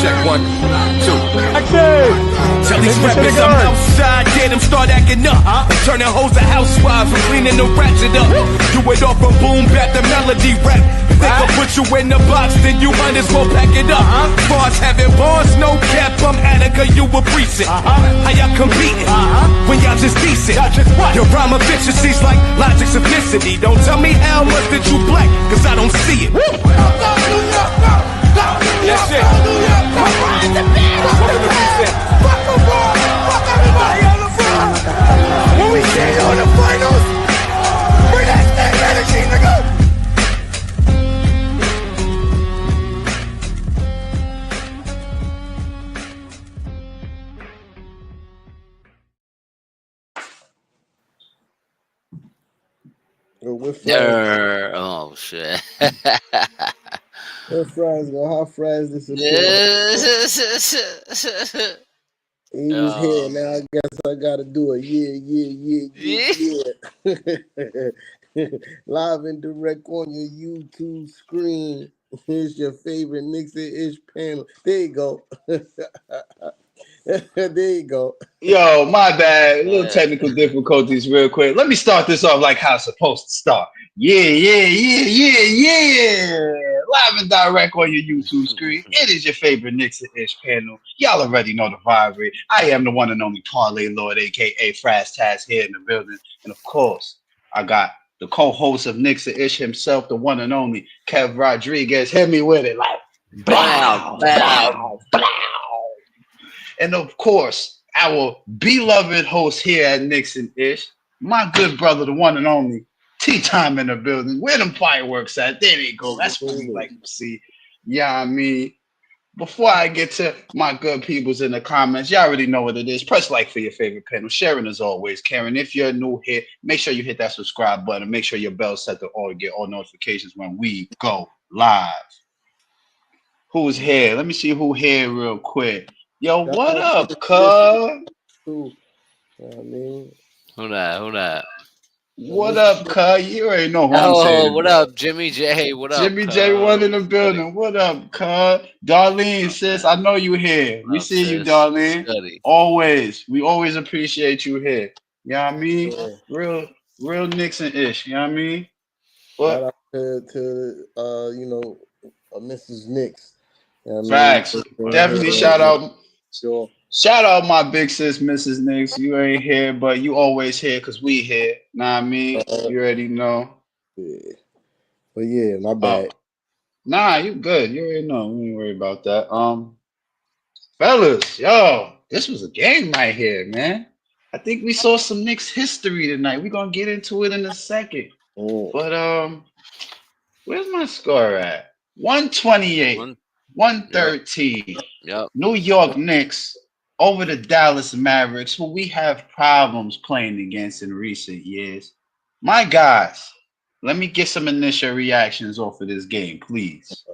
check 1, 2. Tell these Take rappers it to the I'm guard. outside, get them start acting up. Turning hoes to housewives and cleaning the ratchet up. Do it off from boom bap the melody rap. If they gon' put you in the box, then you might as well pack it up. Bars having bars, no cap, I'm Attica, you a precinct. How y'all competing when y'all just decent? Your rhyme efficiency's like logic simplicity. Don't tell me how much that you black, cause I don't see it. That's it. Welcome to Precinct. Fuck everybody on the front. When we see you in the finals, bring that same energy, nigga. We're friends. Oh shit. We're friends, go. How friends this is? He was here. Now I guess I gotta do it. Yeah. Live and direct on your YouTube screen. Here's your favorite Knicks and Ish panel. There you go. There you go. Yo, my bad. A little technical difficulties real quick. Let me start this off like how it's supposed to start. Yeah. Live and direct on your YouTube screen. It is your favorite Knicks and Ish panel. Y'all already know the vibe. I am the one and only Parlay Lord, aka Fraz Taz, here in the building. And of course, I got the co-host of Knicks and Ish himself, the one and only Kev Rodriguez. Hit me with it like bow. And of course, our beloved host here at Knicks and Ish, my good brother, the one and only T-Time in the building. Where them fireworks at? There they go. That's what we like to see. Yeah, I mean, before I get to my good peoples in the comments, y'all already know what it is. Press like for your favorite panel. Sharing as always. Karen, if you're new here, make sure you hit that subscribe button. Make sure your bell's set to all to get all notifications when we go live. Who's here? Let me see who here real quick. Yo, what up, cuz? Who that? What up, cuz? You already know who I'm saying. What up, Jimmy J? What up, Jimmy J one in the building. What up, cuz? Darlene, sis, I know you here. We see you, Darlene. Always. We always appreciate you here. You know what I mean? Yeah. Real Knicks and Ish. You know what I mean? Shout out to Mrs. Knicks. You know what I mean? Facts. Definitely shout out. Sure. Shout out my big sis, Mrs. Knicks. You ain't here, but you always here because we here. Nah, I mean, you already know. Yeah. But yeah, my bad. Nah, you good. You already know. We ain't worry about that. Fellas, yo, this was a game right here, man. I think we saw some Knicks history tonight. We're gonna get into it in a second. But where's my score at? 128. 113. Yep. New York Knicks over the Dallas Mavericks, who we have problems playing against in recent years. My guys, let me get some initial reactions off of this game, please.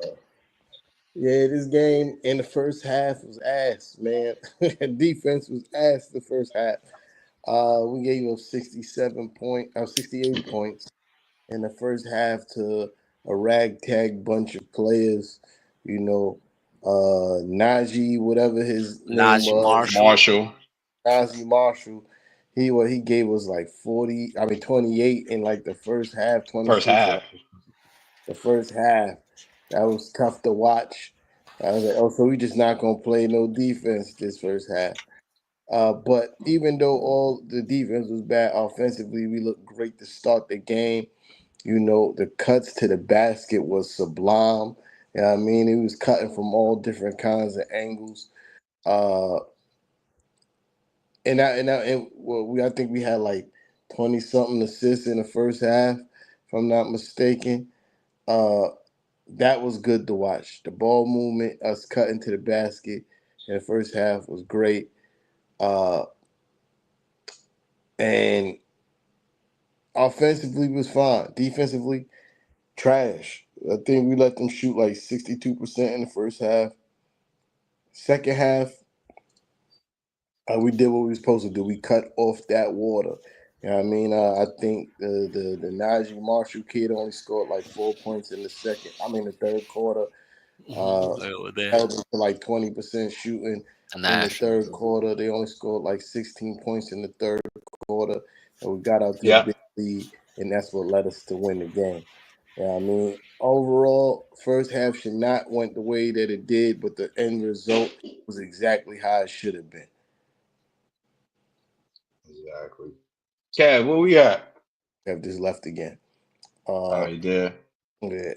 Yeah, this game in the first half was ass, man. Defense was ass the first half. We gave up 68 points in the first half to a ragtag bunch of players. You know, Najee, whatever his name was, Najee Marshall. He gave us like 28 in like the first half. The first half, that was tough to watch. I was like, oh, so we just not gonna play no defense this first half. But even though all the defense was bad, offensively we looked great to start the game. You know, the cuts to the basket was sublime. You know what I mean? He was cutting from all different kinds of angles. I think we had like 20-something assists in the first half, if I'm not mistaken. That was good to watch. The ball movement, us cutting to the basket in the first half was great. And offensively was fine. Defensively, trash. I think we let them shoot like 62% in the first half. Second half, we did what we were supposed to do. We cut off that water. You know what I mean? I think the Najee Marshall kid only scored like 4 points in the third quarter. There. Held it to like 20% shooting The in the Nationals. third quarter. They only scored like 16 points in the third quarter, and we got out to a Yep. big lead, and that's what led us to win the game. Yeah, I mean, overall, first half should not went the way that it did, but the end result was exactly how it should have been. Exactly. Kev, where we at? Have just left again. Oh, you did. Yeah.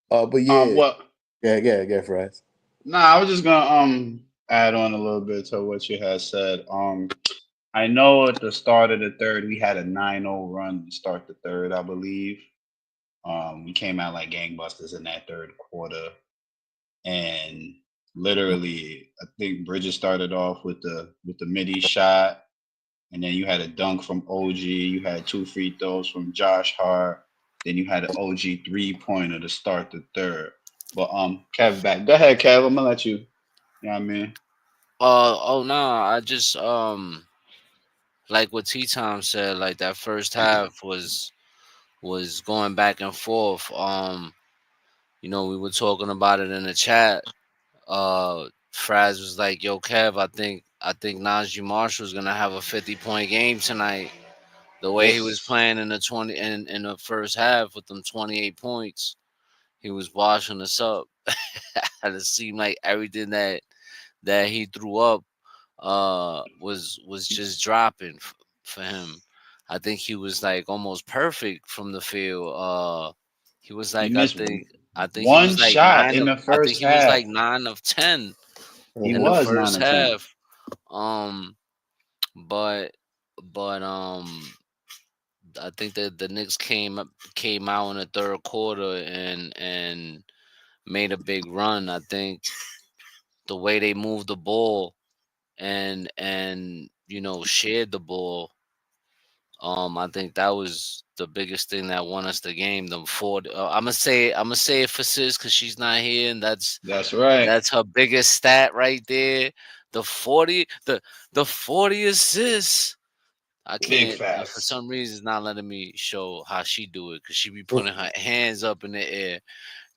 But yeah, What? yeah, Fries. Nah, I was just gonna add on a little bit to what you had said. I know at the start of the third we had a 9-0 run to start the third, I believe. We came out like gangbusters in that third quarter, and literally, I think Bridges started off with the midi shot, and then you had a dunk from OG. You had 2 free throws from Josh Hart. Then you had an OG 3-pointer to start the third. But Kev back. Go ahead, Kev. I'm gonna let you. You know what I mean? Oh no, I just like what T Tom said, like that first half was going back and forth. We were talking about it in the chat. Fraz was like, "Yo, Kev, I think Najee Marshall's gonna have a 50-point game tonight. The way he was Yes. playing in the 20 in the first half with them 28 points, he was washing us up. And it seemed like everything that he threw up was just dropping for him. I think he was like almost perfect from the field. He was He like missed I think he one was like shot in the I think first he was half. like 9 of 10 He in the was 9 first or 10. half. Um, but but I think that the Knicks came out in the third quarter and made a big run. I think the way they moved the ball and shared the ball. I think that was the biggest thing that won us the game. The four. I'm gonna say it for Sis because she's not here, and that's That's right. that's her biggest stat right there. The 40, the 40 assists. I Big can't for facts. some reason it's not letting me show how she do it because she be putting her hands up in the air.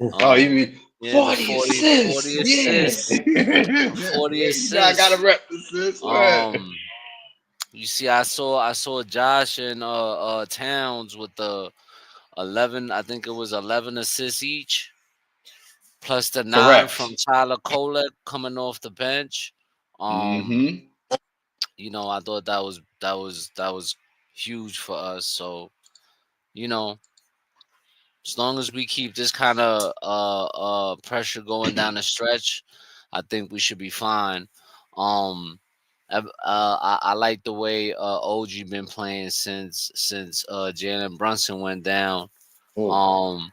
Oh, you Um, mean yeah, the 40 40 assists? 40 Yeah. assists. The 40 Yeah, gotta assists. rep the assists. Right. You see, I saw Josh and Towns with the 11. I think it was 11 assists each, plus the 9 from Correct. Tyler Kolek coming off the bench. Um, Mm-hmm. I thought that was huge for us. So you know, as long as we keep this kind of pressure going down the stretch, I think we should be fine. I like the way OG been playing since Jalen Brunson went down. Um,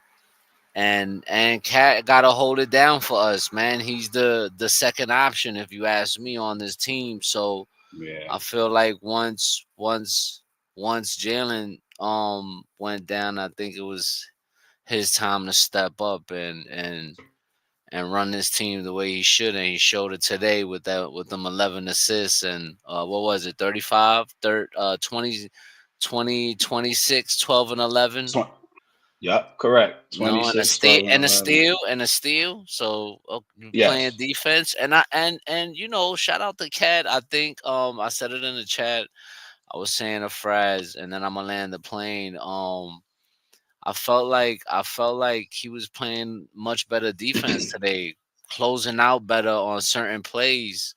and Cat got to hold it down for us, man. He's the second option, if you ask me, on this team. So Yeah. I feel like once Jalen went down, I think it was his time to step up and run this team the way he should, and he showed it today with them 11 assists and what was it, 35, 20, 20, 26, 12 and 11. Tw- Yep, correct. And a 26, steal 12, and and a 11. steal and a steal. So playing Yes. defense, and shout out to Cat. I think I said it in the chat. I was saying a phrase, and then I'm gonna land the plane. I felt like he was playing much better defense today, closing out better on certain plays.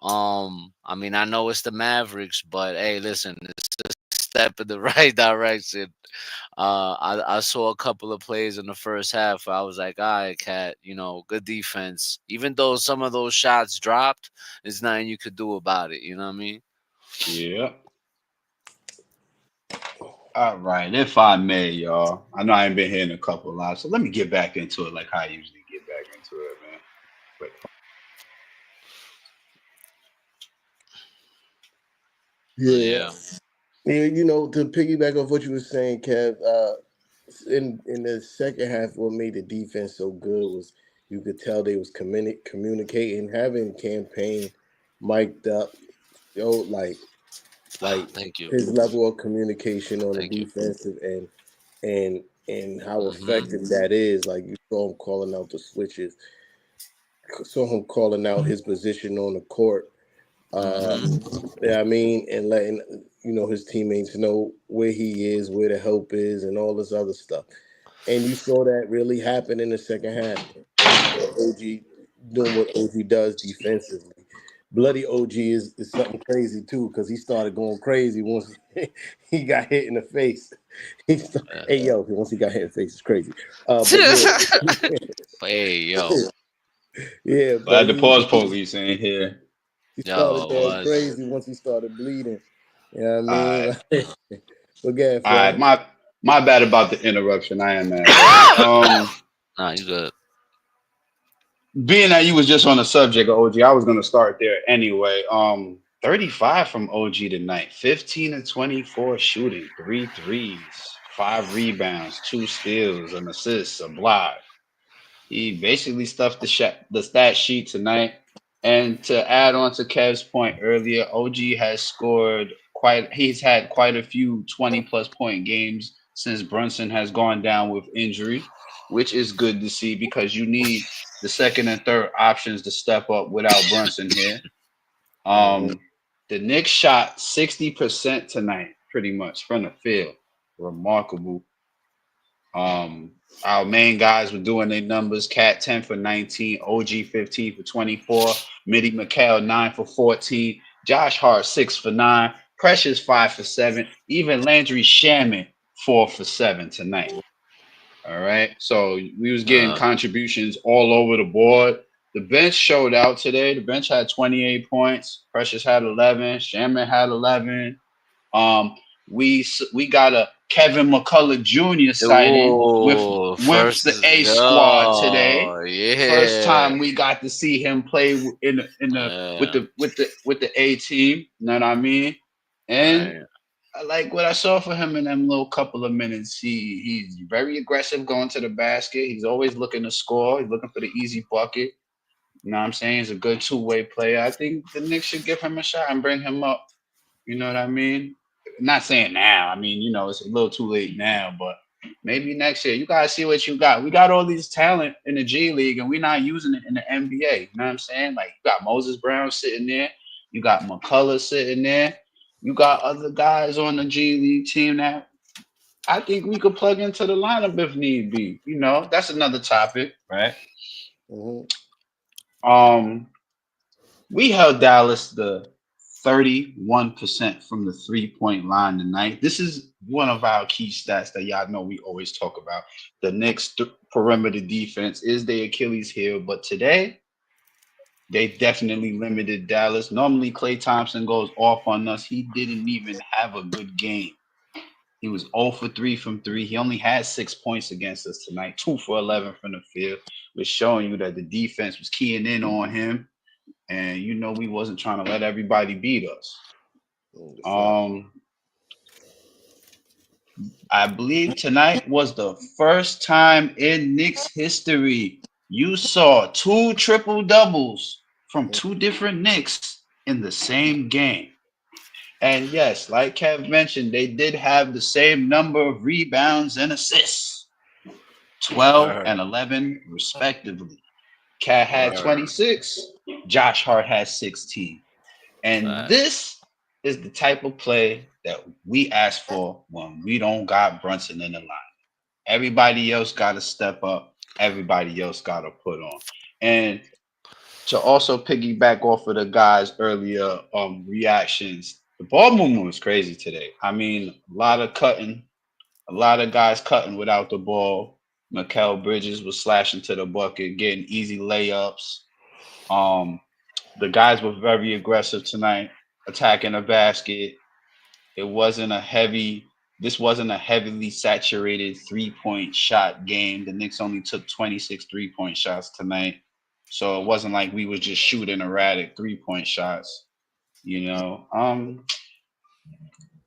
I mean, I know it's the Mavericks, but hey, listen, it's a step in the right direction. I saw a couple of plays in the first half. I was like, all right, Cat, good defense. Even though some of those shots dropped, there's nothing you could do about it. You know what I mean? Yeah. All right. If I may, y'all. I know I ain't been here in a couple of lives, so let me get back into it like I usually get back into it, man. But Yeah. Yeah. Yeah, to piggyback off what you were saying, Kev, in the second half, what made the defense so good was you could tell they was communicating, having campaign mic'd up, like Thank you. his level of communication on the Thank you. defensive end, and and how Mm-hmm. effective that is. Like you saw him calling out the switches, saw him calling out his position on the court. Mm-hmm. Yeah, I mean, and letting his teammates know where he is, where the help is, and all this other stuff. And you saw that really happen in the second half. And you saw OG doing what OG does defensively. Bloody OG is something crazy too, because he started going crazy once he got hit in the face. Hey yo, once he got hit in the face, it's crazy. But Hey, yeah, yo. yeah, but Glad the pause police ain't here. he started Yo, going was. crazy once he started bleeding. You know what I All mean? right, But yeah, all right. Fred. My bad about the interruption. I am mad, bro. Nah, you good. Being that you was just on the subject of OG, I was gonna start there anyway. 35 from OG tonight, 15 and 24 shooting, three threes, 5 rebounds, 2 steals, an assist, a block. He basically stuffed the stat sheet tonight. And to add on to Kev's point earlier, OG has scored quite. He's had quite a few 20+ point games since Brunson has gone down with injury, which is good to see because you need the second and third options to step up without Brunson here. Mhm. Um, the Knicks shot 60% tonight, pretty much from the field. Remarkable. Um, our main guys were doing their numbers. Cat 10 for 19, OG 15 for 24, Mitty McHale 9 for 14, Josh Hart 6 for 9, Precious 5 for 7, even Landry Shaman 4 for 7 tonight. All right. So we was getting Uh, contributions all over the board. The bench showed out today. The bench had 28 points. Precious had 11. Shaman had 11. Um, we got a Kevin McCullough Jr. sighting oh, with first, the A squad today. yo, First yeah. time we got to see him play in the Yeah, with the A team. You know what I mean? And right. I like what I saw for him in them little couple of minutes. He's very aggressive going to the basket. He's always looking to score. He's looking for the easy bucket. You know what I'm saying? He's a good two-way player. I think the Knicks should give him a shot and bring him up. You know what I mean? Not saying now. I mean, it's a little too late now, but maybe next year. You guys see what you got. We got all these talent in the G League, and we're not using it in the NBA. You know what I'm saying? Like you got Moses Brown sitting there, you got McCullough sitting there, you got other guys on the G League team that I think we could plug into the lineup if need be. That's another topic, right? Mhm. Um, We held Dallas the 31% from the 3-point line tonight. This is one of our key stats that y'all know we always talk about. The Knicks perimeter defense is the Achilles heel, but today they definitely limited Dallas. Normally, Klay Thompson goes off on us. He didn't even have a good game. He was 0 for 3 from 3. He only had 6 points against us tonight, 2 for 11 from the field, which showing you that the defense was keying in on him. And we wasn't trying to let everybody beat us. The fact. Um, I believe tonight was the first time in Knicks history you saw two triple doubles from two different Knicks in the same game. And yes, like Kev mentioned, they did have the same number of rebounds and assists, 12 Word, and 11 respectively. Cat had word. 26, Josh Hart had 16. And Facts. this is the type of play that we ask for when we don't got Brunson in the line. Everybody else got to step up. Everybody else got to put on. And to also piggyback off of the guys' earlier reactions, the ball movement was crazy today. I mean, a lot of cutting, a lot of guys cutting without the ball. Mikal Bridges was slashing to the bucket, getting easy layups. Um, the guys were very aggressive tonight, attacking the basket. It wasn't a heavy. This wasn't a heavily saturated 3-point shot game. The Knicks only took 26 3-point shots tonight, so it wasn't like we was just shooting erratic 3-point shots.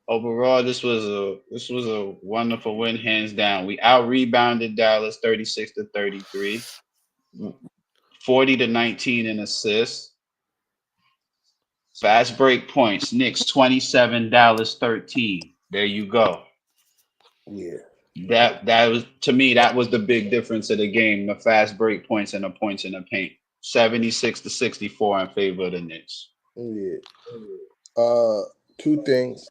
Overall, this was a wonderful win, hands down. We out rebounded Dallas 36-33, 40-19 in assists. Fast break points. Knicks 27, Dallas 13. There you go. Yeah. That was, to me, that was the big difference of the game: the fast break points and the points in the paint. 76-64 in favor of the Knicks. Yeah. Two things.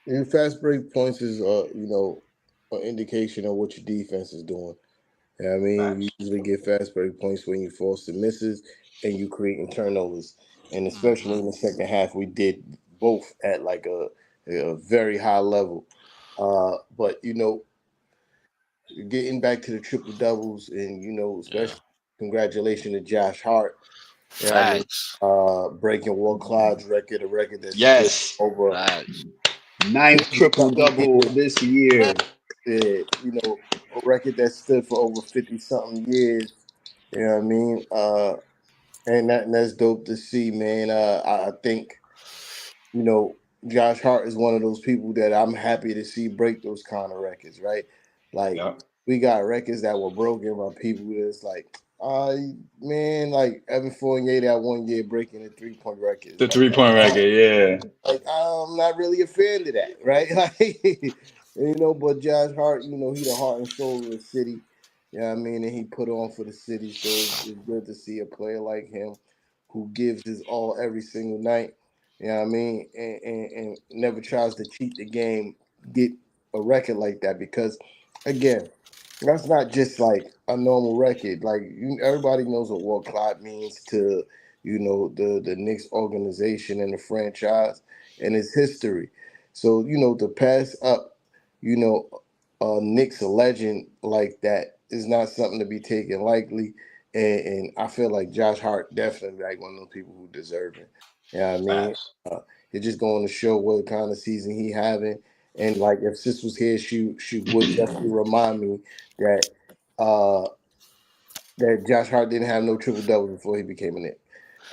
Your fast break points is an indication of what your defense is doing. Yeah, I mean, you Facts. usually get fast break points when you force the misses and you creating turnovers. And especially Mhm. in the second half, we did both at like a very high level. But getting back to the triple doubles, and Yeah. especially congratulations to Josh Hart. Yeah, I mean, Facts. breaking Walt Clyde's record, a record that stood Yes. over Facts. Ninth 50 triple something double years. this year. Yeah, a record that stood for over 50 something years. You know what I mean? And that's dope to see, man. I think you know, Josh Hart is one of those people that I'm happy to see break those kind of records, right? Like Yep. we got records that were broken by people that's like, man, like Evan Fournier that 1 year breaking the 3-point record is The like, 3-point record, yeah. like I'm not really a fan of that, right? Like, but Josh Hart, he the heart and soul of the city. You know what I mean? And he put on for the city, so it's good to see a player like him who gives his all every single night. You know what I mean? And never tries to cheat the game, get a record like that because, again, that's not just like a normal record. Like everybody knows what Walt Clyde means to the Knicks organization and the franchise and its history. So to pass up, you know, Knicks a legend like that is not something to be taken lightly. And I feel like Josh Hart definitely like one of those people who deserve it. Yeah, I mean, Facts. uh, it's just going to show what kind of season he having. And like if Sis was here, she would definitely remind me that uh that Josh Hart didn't have no triple double before he became a Knick.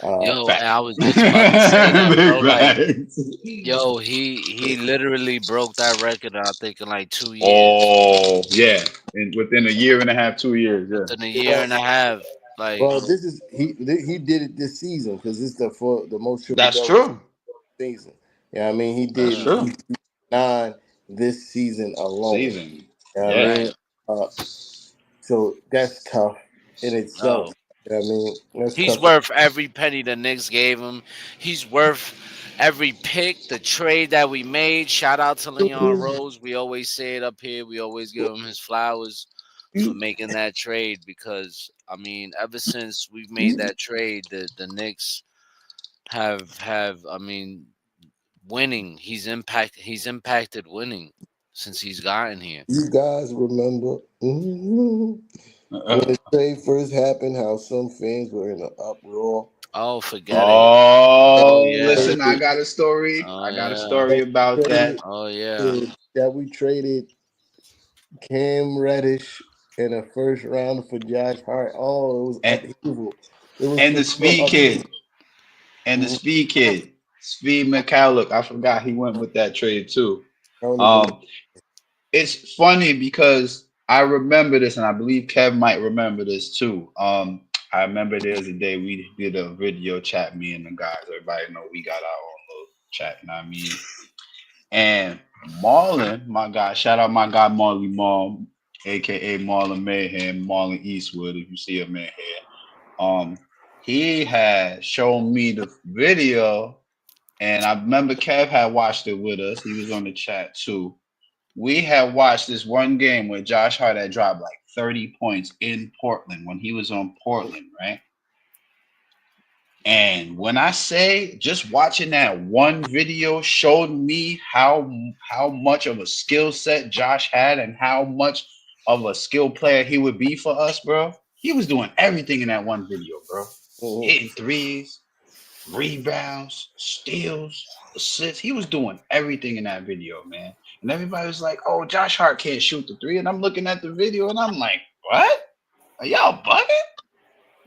Yo, and I Facts. was just about to say that, bro. Big Like, facts. yo, he literally broke that record, I think, in like 2 years. Oh, yeah. And within a year and a half, 2 years, yeah. Within a year and a half. Like, Well, this is he did it this season because it's the most triple That's doubles true. season. Yeah, I mean he That's did uh, true. 9 this season alone. Season. You know what I Yeah. mean? right. Uh, so that's tough in itself. Oh, You know what I mean? That's he's tough. worth every penny the Knicks gave him. He's worth every pick, the trade that we made. Shout out to Leon You, Rose. We always say it up here. We always give him his flowers for you, making that trade because I mean, ever since we've made you that trade, the Knicks have I mean winning. He's impacted winning since he's gotten here. you guys remember when Uh, the trade first happened? How some fans were in an uproar. Oh, forget it. Oh oh, yeah. listen, I got a story. Oh I got a yeah. story That about we that. traded, Oh yeah. that we traded Cam Reddish in a first round for Josh Hart. Oh, it was And upheaval. It was and some the real speed upheaval. kid. And the Mhm. speed kid. Speed McCalloch. I forgot he went with that trade too. I don't even. Um, it's funny because I remember this, and I believe Kev might remember this too. I remember there's a day we did a video chat, me and the guys. Everybody know we got our own little chat, you know what I mean? And Marlon, my guy, shout out my guy Marley Mall, aka Marlon Mayhem, Marlon Eastwood, if you see him in here. Um, he had shown me the video, and I remember Kev had watched it with us. He was on the chat too. We had watched this one game where Josh Hart had dropped like 30 points in Portland when he was on Portland, right? And when I say just watching that one video showed me how much of a skill set Josh had and how much of a skill player he would be for us, bro. He was doing everything in that one video, bro. Mhm. Hitting threes, rebounds, steals, assists. He was doing everything in that video, man. And everybody was like, "Oh, Josh Hart can't shoot the three." And I'm looking at the video and I'm like, "What? Are y'all bugging?"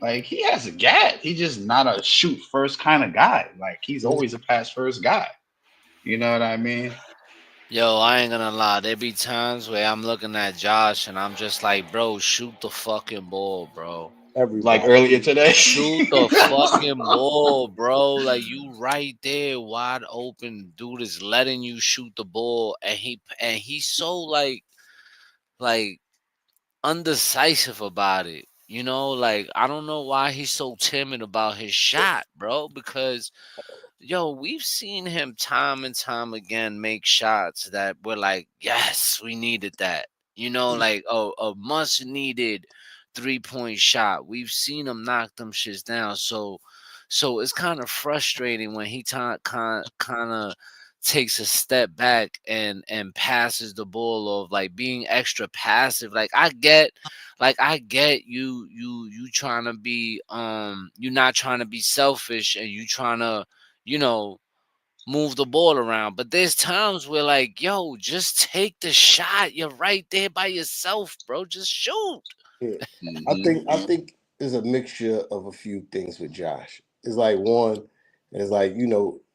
Like he has a gat. He's just not a shoot first kind of guy. Like he's always a pass first guy. You know what I mean? Yo, I ain't gonna lie. There be times where I'm looking at Josh and I'm just like, bro, shoot the fucking ball, bro. like Everybody. earlier today. Shoot the fucking ball, bro. Like you right there, wide open. Dude is letting you shoot the ball, and he's so like undecisive about it. You know, like I don't know why he's so timid about his shot, bro. Because yo, we've seen him time and time again make shots that we're like, yes, we needed that. You know, like a much needed 3-point shot. We've seen him knock them shits down. So it's kind of frustrating when he kind of takes a step back and passes the ball of like being extra passive. I get you trying to be you're not trying to be selfish and you trying to you know, move the ball around. But there's times where like, yo, just take the shot. You're right there by yourself, bro. Just shoot. Yeah. Mhm. I think there's a mixture of a few things with Josh. It's like one, it's like,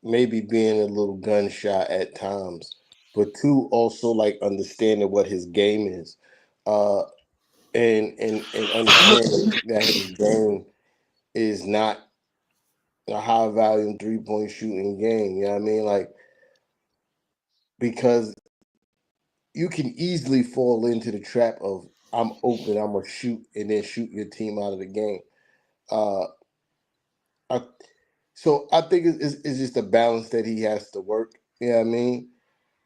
maybe being a little gun shy at times. But two, also like understanding what his game is. Uh and understanding that his game is not a high volume 3-point shooting game. You know what I mean? Like because you can easily fall into the trap of I'm open, I'm gonna shoot, and then shoot your team out of the game. Uh, I, so I think it's just a balance that he has to work. You know what I mean?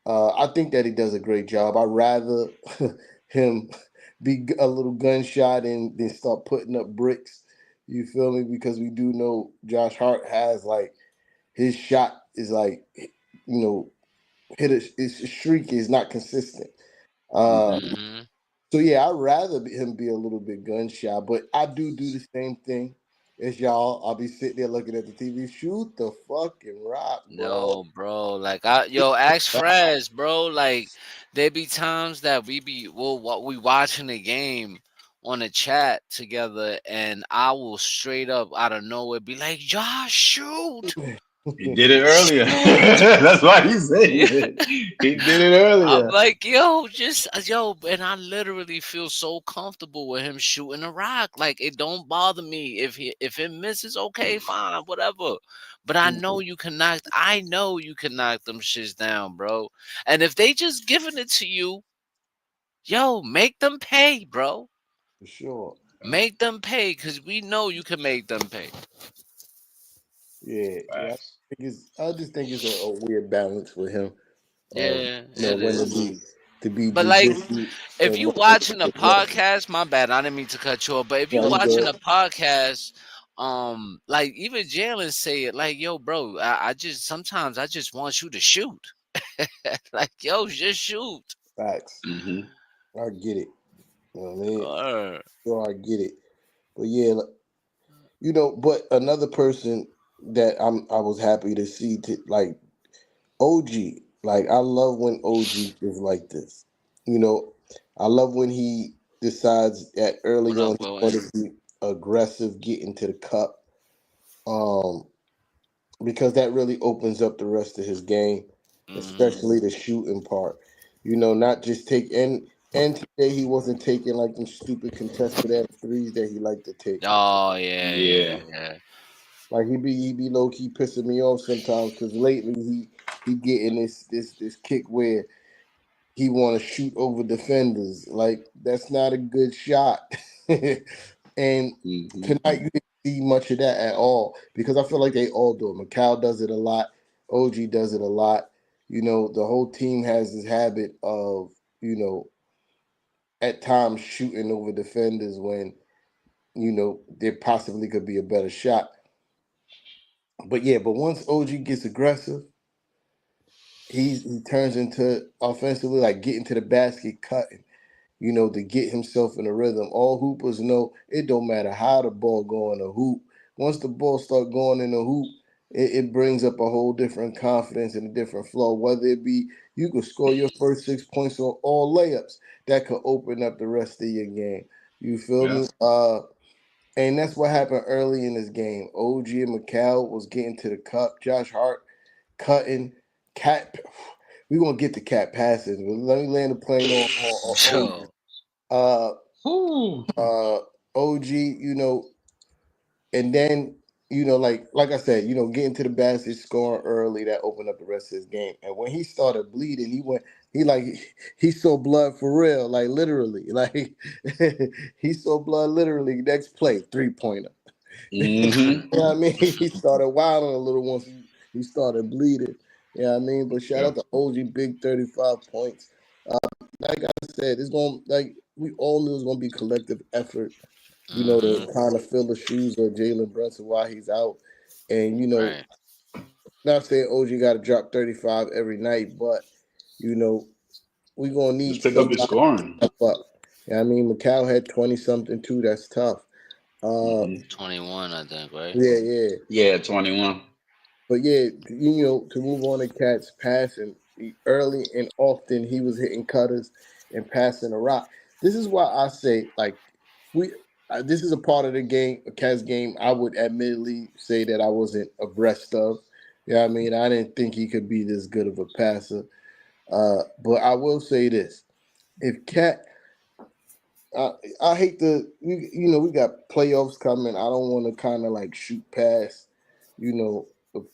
I think that he does a great job. I'd rather him be a little gunshot and then start putting up bricks. You feel me? Because we do know Josh Hart has like his shot is like his streak is not consistent. Uh, Mhm. Hmm. So yeah, I'd rather him be a little bit gun shy, but I do the same thing as y'all. I'll be sitting there looking at the TV. Shoot the fucking rock, bro. No, bro. Like ask Fraz, bro. Like there be times that we watching the game on a chat together and I will straight up out of nowhere be like, Josh, shoot. He did it earlier. Shoot. That's why he said Yeah. it. He did it I'm earlier. like, yo, just yo, and I literally feel so comfortable with him shooting a rock. Like it don't bother me if it misses, okay, fine, whatever. But I know you can knock them shits down, bro. And if they just giving it to you, yo, make them pay, bro. For sure. Make them pay, cause we know you can make them pay. Yeah, yeah. Facts. I just think it's a weird balance with him of Yeah, it when is. to be But like judicious if and you when watching a to podcast, my bad, I didn't mean to cut you off. But if you no, you watching good. a podcast, like even Jalen say it, like, yo, bro, I just sometimes I just want you to shoot. Like, yo, just shoot. Facts. Hmm. I get it. You know what I mean? Or Sure, I get it. But yeah, but another person that I was happy to see like OG. Like I love when OG is like this. You know, I love when he decides that early what up, on he Will? want to be aggressive, get into the cup. Um, because that really opens up the rest of his game, Hmm. especially the shooting part. Not just take and today he wasn't taking like them stupid contested ass threes that he liked to take. Oh yeah, yeah, Yeah. yeah. Like he be low key pissing me off sometimes because lately he getting this kick where he want to shoot over defenders. Like that's not a good shot. And Hmm. tonight you didn't see much of that at all because I feel like they all do it. Macau does it a lot. OG does it a lot. The whole team has this habit of you know at times shooting over defenders when there possibly could be a better shot. But yeah, but once OG gets aggressive, he turns into offensively like getting to the basket, cutting. To get himself in a rhythm. All hoopers know it don't matter how the ball go in a hoop. Once the ball start going in a hoop, it brings up a whole different confidence and a different flow. Whether it be you could score your first 6 points on all layups, that could open up the rest of your game. You feel Yeah. me? And that's what happened early in this game. OG and McCall was getting to the cup. Josh Hart cutting. Cat, we're gonna get the cat passes. But let me land the plane on OG. Yo, Uh, Ooh. uh, OG, and then like I said, getting to the basket, scoring early, that opened up the rest of his game. And when he started bleeding, he like he saw blood for real, like literally, like he saw blood literally. Next play, 3-pointer. You Mm-hmm. know what I mean? He started wilding a little once he started bleeding. You know what I mean? But shout Yeah. out to OG, big 35 points. Like I said, it's going like we all knew it was gonna be collective effort, Hmm. to kind of fill the shoes of Jalen Brunson while he's out. And Right. not saying OG got to drop 35 every night, but you know, we gonna Just need pick up your somebody scoring. to step up. Yeah, I mean, Macau had 20 something too. That's tough. Uh, Hmm 21, I think, right? yeah, yeah. Yeah, 21. But yeah, to move on to Cat's passing early and often, he was hitting cutters and passing the rock. This is why I say like we. This is a part of the game, a Cat's game. I would admittedly say that I wasn't abreast of. Yeah, I mean, I didn't think he could be this good of a passer. But I will say this: if Cat, I, I hate to, we got playoffs coming. I don't want to kind of like shoot past,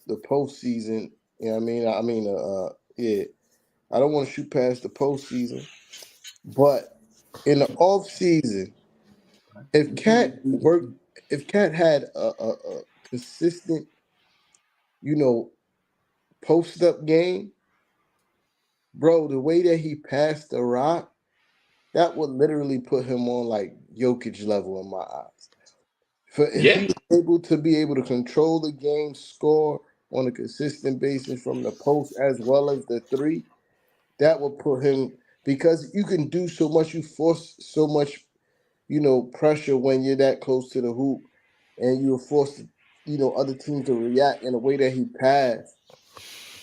the postseason. You know what I mean? Yeah, I don't want to shoot past the postseason. But in the off season, if Cat worked, if Cat had a consistent, you know, post up game, bro, the way that he passed the rock, that would literally put him on like Jokic level in my eyes. For if Yeah. he was able to control the game, score on a consistent basis from the post as well as the three, that would put him because you can do so much, you force so much, pressure when you're that close to the hoop, and you're forced to, other teams to react in a way that he passed.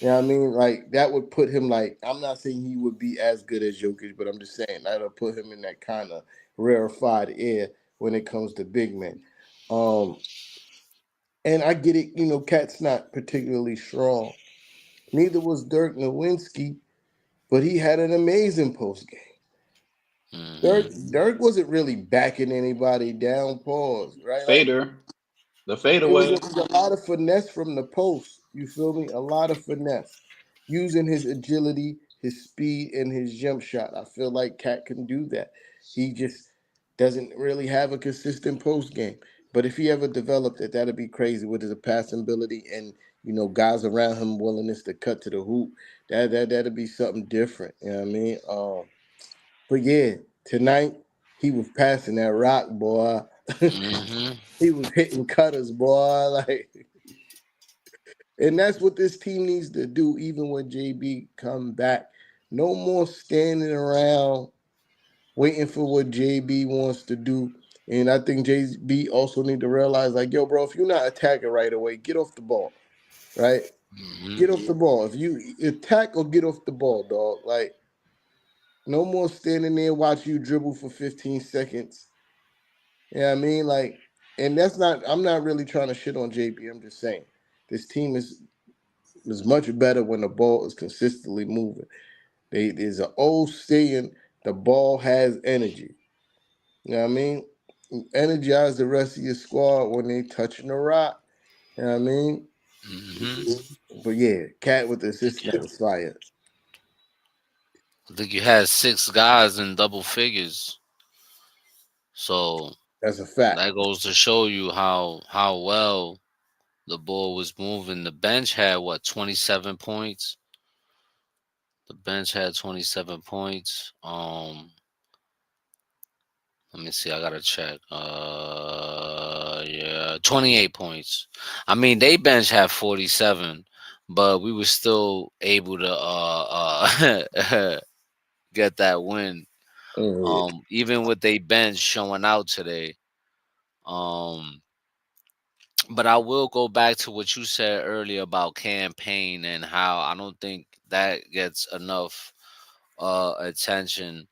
You know what I mean? Like that would put him like I'm not saying he would be as good as Jokic, but I'm just saying that'll put him in that kind of rarefied air when it comes to big men. Um, and I get it, Cat's not particularly strong. Neither was Dirk Nowitzki, but he had an amazing post game. Hmm. Dirk wasn't really backing anybody down, pause, right? Like Fader. The it fadeaway. was a lot of finesse from the post. You feel me? A lot of finesse. Using his agility, his speed, and his jump shot. I feel like Cat can do that. He just doesn't really have a consistent post game. But if he ever developed it, that'd be crazy with his passing ability and guys around him willingness to cut to the hoop. That'd be something different. You know what I mean? But yeah, tonight he was passing that rock, boy. Hmm. He was hitting cutters, boy. Like, and that's what this team needs to do, even when JB come back. No more standing around waiting for what JB wants to do. And I think JB also need to realize, like, yo, bro, if you're not attacking right away, get off the ball, right? Hmm. Get off the ball. If you attack or get off the ball, dog. Like, no more standing there watch you dribble for 15 seconds. Yeah, I mean, like, and that's not. I'm not really trying to shit on JB. I'm just saying this team is much better when the ball is consistently moving. There's an old saying: the ball has energy. You know what I mean? Energize the rest of your squad when they touching the rock. You know what I mean? Hmm. But yeah, Cat with the assist Yeah. that was fire. I think you had six guys in double figures. So That's a fact. that goes to show you how well the ball was moving. The bench had what, 27 points? The bench had 27 points. Let me see. I gotta check. Yeah, 28 points. I mean, they bench had 47, but we were still able to get that win. Yeah. Even with they bench showing out today. Um, but I will go back to what you said earlier about campaign and how I don't think that gets enough attention,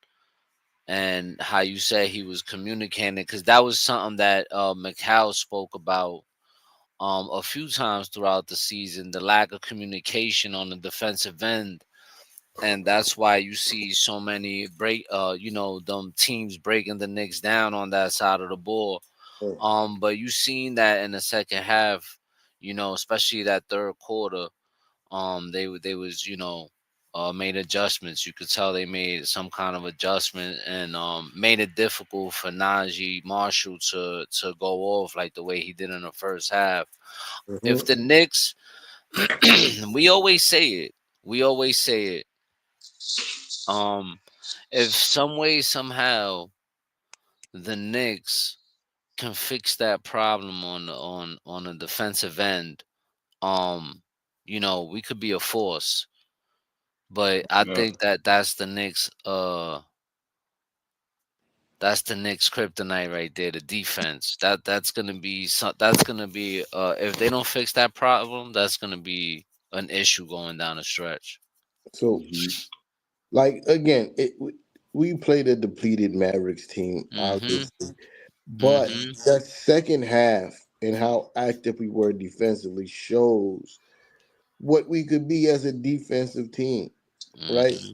and how you said he was communicating, because that was something that Macau spoke about a few times throughout the season, the lack of communication on the defensive end, and that's why you see so many them teams breaking the Knicks down on that side of the ball. Mm. But you seen that in the second half, especially that third quarter. They was made adjustments. You could tell they made some kind of adjustment and made it difficult for Najee Marshall to go off like the way he did in the first half. If the Mhm. Knicks, we always say it, we always say it. Um, if some way somehow the Knicks can fix that problem on a defensive end, um, we could be a force. But I Yeah. think that's the Knicks kryptonite right there, the defense. That's gonna be if they don't fix that problem, that's gonna be an issue going down the stretch. So, Mhm. like again, we played a depleted Mavericks team, Mm-hmm. obviously, but Mm-hmm. that second half and how active we were defensively shows what we could be as a defensive team, right? Mm-hmm.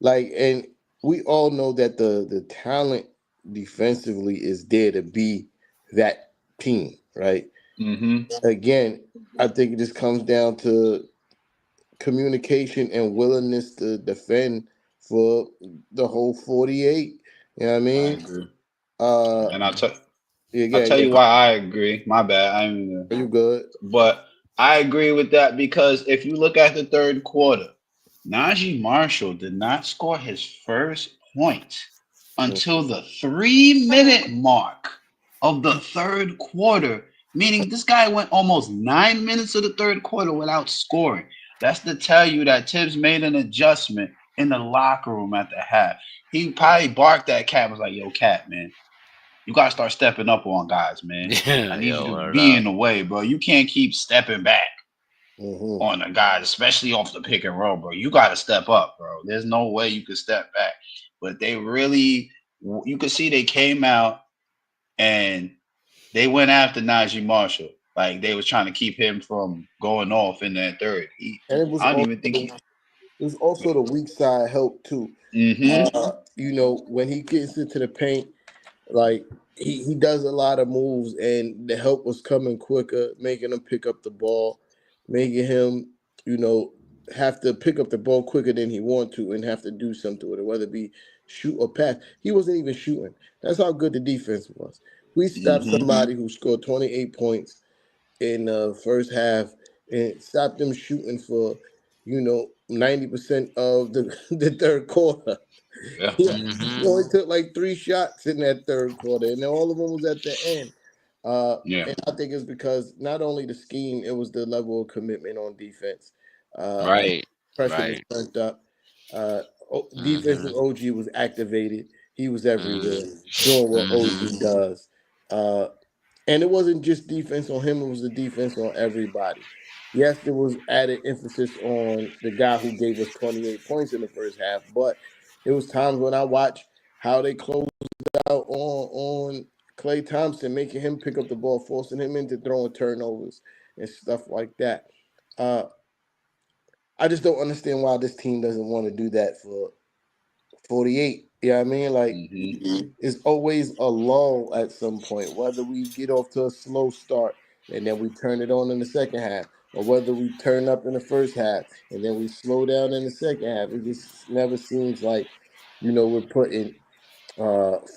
Like, and we all know that the talent defensively is there to be that team, right? Mhm. Again, I think it just comes down to communication and willingness to defend for the whole 48. You know what I I mean? agree. Uh And yeah, I'll yeah, tell yeah. you why I agree. My bad. I mean, You good? but I agree with that because if you look at the third quarter, Najee Marshall did not score his first point until the 3 minute mark of the third quarter, meaning this guy went almost 9 minutes of the third quarter without scoring. That's to tell you that Tibbs made an adjustment in the locker room at the half. He probably barked at Cat, was like, yo, Cat, man, you gotta start stepping up on guys, man. Yeah, I need you yo, to word be up. in the way, bro. You can't keep stepping back Mm-hmm. on the guys, especially off the pick and roll, bro. You gotta step up, bro. There's no way you can step back. But they really, you could see they came out and they went after Najee Marshall. Like they was trying to keep him from going off in that third. And I don't even think he. it was also the weak side help too. Mm-hmm. When he gets into the paint, like he does a lot of moves, and the help was coming quicker, making him pick up the ball, making him, you know, have to pick up the ball quicker than he want to, and have to do something with it, whether it be shoot or pass. He wasn't even shooting. That's how good the defense was. We stopped Mm-hmm. somebody who scored 28 points in the first half and stopped them shooting for, 90% of the the third quarter. Yeah. Yeah, he Mm-hmm. only took like three shots in that third quarter, and all of them was at the end. Yeah. And I think it's because not only the scheme, it was the level of commitment on defense. And Right. pressure was Right. turned up. Defensive Mm-hmm. OG was activated. He was everywhere Mm-hmm. doing what Mm-hmm. OG does. Uh, and it wasn't just defense on him, it was the defense on everybody. Yes, there was added emphasis on the guy who gave us 28 points in the first half, but it was times when I watched how they closed out on Clay Thompson, making him pick up the ball, forcing him into throwing turnovers and stuff like that. Uh, I just don't understand why this team doesn't want to do that for 48. You know what I mean? Like, Mm-hmm. it's always a lull at some point, whether we get off to a slow start and then we turn it on in the second half, or whether we turn up in the first half and then we slow down in the second half. It just never seems like, we're putting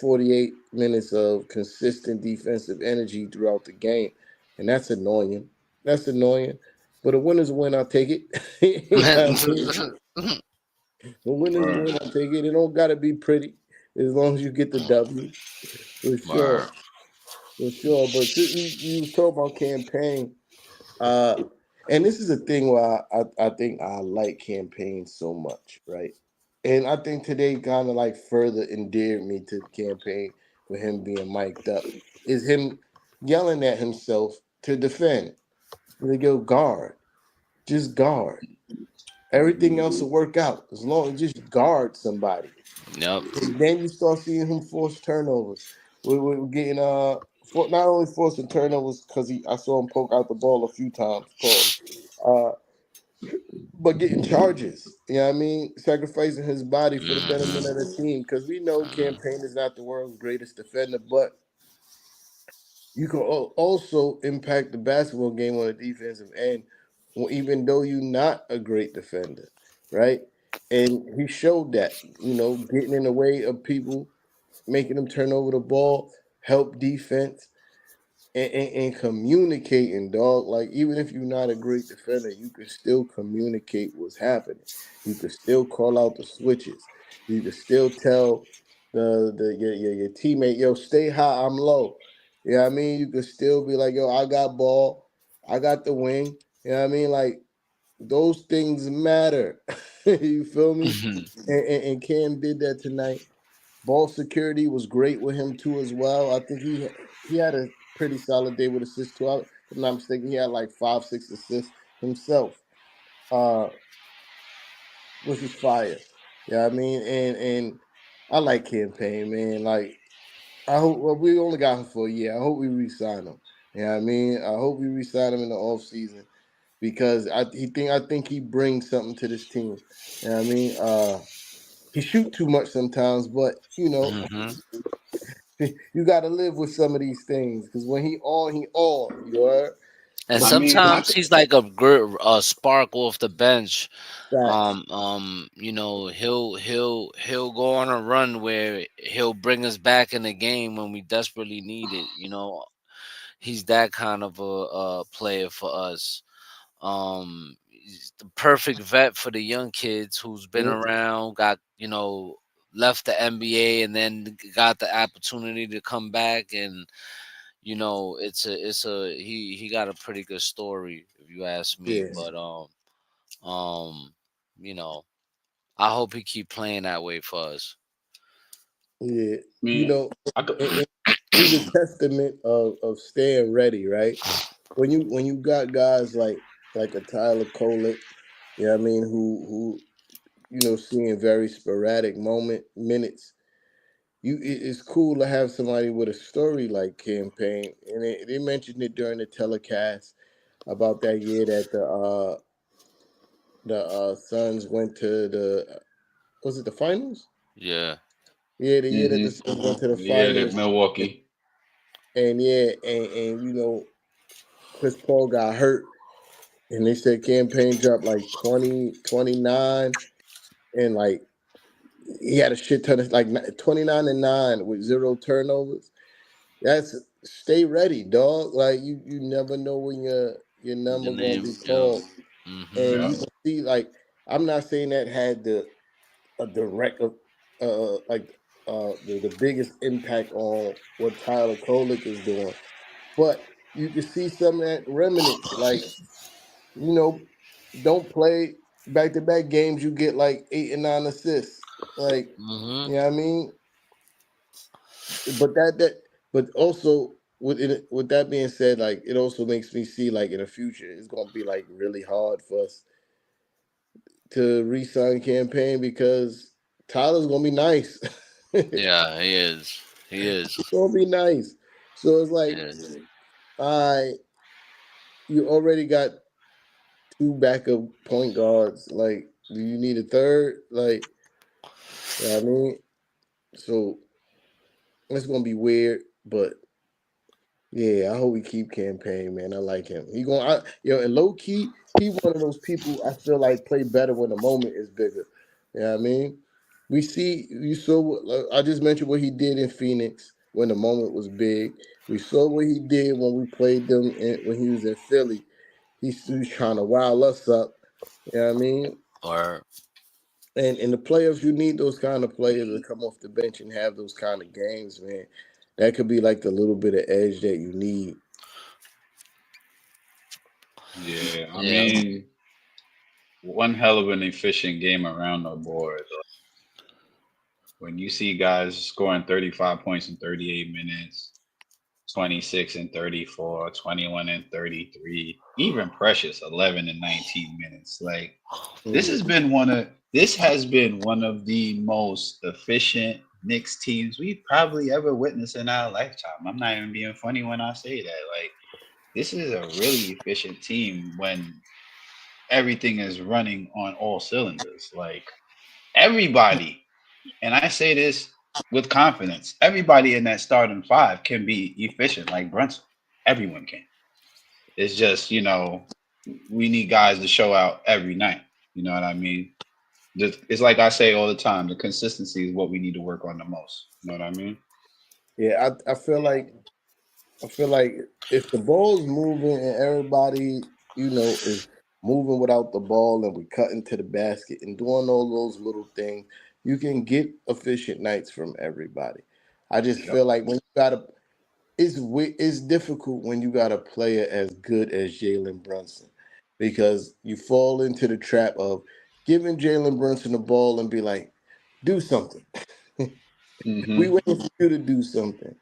48 minutes of consistent defensive energy throughout the game. And that's annoying. That's annoying. But a winner's a win, I'll take it. You know what I mean? A winner's a Word. win, I'll take it. It don't gotta be pretty as long as you get the W. For Word. sure. For sure. But since you was talking about campaign, uh, and this is a thing where I think I like campaign so much, right? And I think today kind of like further endeared me to campaign with him being mic'd up. Is him yelling at himself to defend. They go guard. Just guard. Everything else will work out as long as just guard somebody. Yep. And then you start seeing him force turnovers. We're getting not only forcing turnovers because I saw him poke out the ball a few times. Pause. Uh, but getting charges. You know what I mean? Sacrificing his body for the betterment of the Mm-hmm. team. Because we know Campaign is not the world's greatest defender, but you can also impact the basketball game on the defensive end, even though you're not a great defender, right? And he showed that, getting in the way of people, making them turn over the ball, help defense, and communicating, dog. Like even if you're not a great defender, you can still communicate what's happening. You can still call out the switches. You can still tell your teammate, yo, stay high, I'm low. You know what I mean? You can still be like, yo, I got ball, I got the wing. You know what I mean? Like those things matter. You feel me? And Cam did that tonight. Ball security was great with him too as well. I think he had a pretty solid day with assists too. If I'm not mistaken, he had like 5, 6 assists himself, uh, which is fire. Yeah, I mean, and I like Campaign, man. Like I hope we only got him for a year. I hope we re-sign him. Yeah, I mean, I hope we re-sign him in the off season because I think he brings something to this team. Yeah, I mean, he shoot too much sometimes, but Mm-hmm. you got to live with some of these things because when he on, he on. You heard? And But I mean, my sometimes he's like a spark off the bench. facts, He'll go on a run where he'll bring us back in the game when we desperately need it. He's that kind of a player for us. He's the perfect vet for the young kids who's been mm, around, got left the NBA and then got the opportunity to come back, and he got a pretty good story if you ask me. yeah, But um, you know, I hope he keep playing that way for us. yeah. You man, know, I could, and he's a testament of staying ready, right? When you got guys like a Tyler Kolek, yeah, I mean, who seeing very sporadic minutes. It's cool to have somebody with a story like Campaign, and they mentioned it during the telecast about that year that the Suns went to the was it the finals? Yeah. Yeah, the year that the hmm Suns went to the yeah, the finals, and, Milwaukee. and yeah, and Chris Paul got hurt, and they said Campaign dropped like 20, 29, and like he had a shit ton of like 29 and 9 with 0 turnovers. That's stay ready, dog. Like you never know when your The number gonna name. be Yeah. called, Mm-hmm. and Yeah, you can see like I'm not saying that had the a direct like the biggest impact on what Tyler Kolek is doing, but you can see some of that remnants. Like you know, don't play back to back games. You get like 8 and 9 assists. Like Mm-hmm. you know what I mean. But but also with that being said, like it also makes me see like in the future it's gonna be like really hard for us to re-sign Campaign because Tyler's gonna be nice. It's Yeah, he is. He is. gonna be nice. So it's like, Yeah. I you already got two backup point guards. Like, do you need a third? Like, you know what I mean? So it's gonna be weird, but yeah, I hope we keep Campaign, man. I like him. And low key, he one of those people I feel like play better when the moment is bigger. You know what I mean? You saw I just mentioned what he did in Phoenix when the moment was big. We saw what he did when we played them when he was in Philly. He's trying to wild us up. You know what I mean? Or And in the playoffs, you need those kind of players to come off the bench and have those kind of games, man. That could be like the little bit of edge that you need. yeah. I yeah. mean, one hell of an efficient game around the board. When you see guys scoring 35 points in 38 minutes, 26 and 34, 21 and 33, even Precious 11 and 19 minutes. Like Mm. this has been one of the most efficient Knicks teams we've probably ever witnessed in our lifetime. I'm not even being funny when I say that. Like this is a really efficient team when everything is running on all cylinders. Like everybody, and I say this with confidence, everybody in that starting five can be efficient like Brunson. Everyone can. It's just, we need guys to show out every night. You know what I mean? It's like I say all the time, the consistency is what we need to work on the most. You know what I mean? Yeah, I feel like if the ball's moving and everybody, is moving without the ball and we cut into the basket and doing all those little things, you can get efficient nights from everybody. I just Yep. feel like when you gotta, it's difficult when you got a player as good as Jalen Brunson because you fall into the trap of giving Jalen Brunson the ball and be like, do something. We Hmm. waiting for you to do something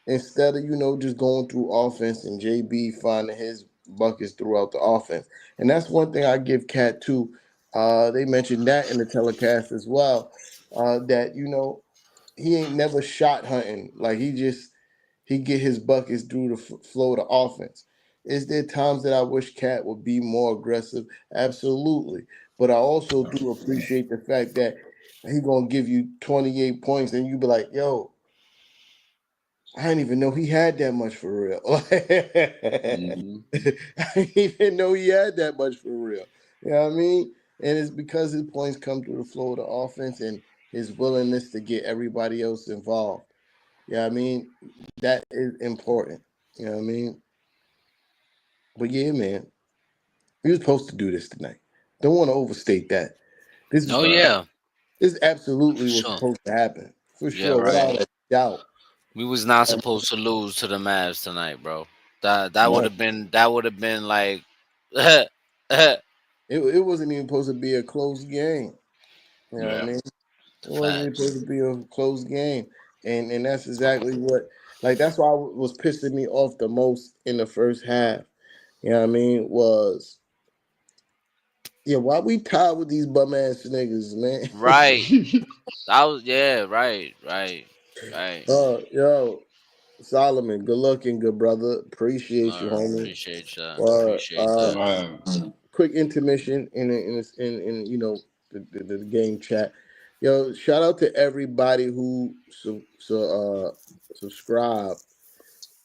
instead of just going through offense and JB finding his buckets throughout the offense. And that's one thing I give Cat too. They mentioned that in the telecast as well. That he ain't never shot hunting. Like he get his buckets through the flow of the offense. Is there times that I wish Cat would be more aggressive? Absolutely. But I also do appreciate the fact that he gonna give you 28 points and you be like, yo, I didn't even know he had that much for real. I Hmm. didn't even know he had that much for real. You know what I mean? And it's because his points come through the flow of the offense and his willingness to get everybody else involved. Yeah, I mean, that is important. You know what I mean? But yeah, man, we were supposed to do this tonight. Don't want to overstate that. This Oh is yeah, this for absolutely was sure. supposed to happen. For Yeah, sure, right. without a doubt. We was not supposed to lose to the Mavs tonight, bro. That would No. have been like It wasn't even supposed to be a close game. You know what I Yeah. mean? It wasn't even facts. supposed to be a close game. And that's exactly what that's why was pissing me off the most in the first half. You know what I mean? Was yeah, why we tied with these bum ass niggas, man? Right. That was yeah, right, right, right. Yo, Solomon, good looking, good brother. Appreciate you, homie. Appreciate that. Uh, Appreciate uh, that. Right. quick intermission in the game chat. Yo, shout out to everybody who subscribe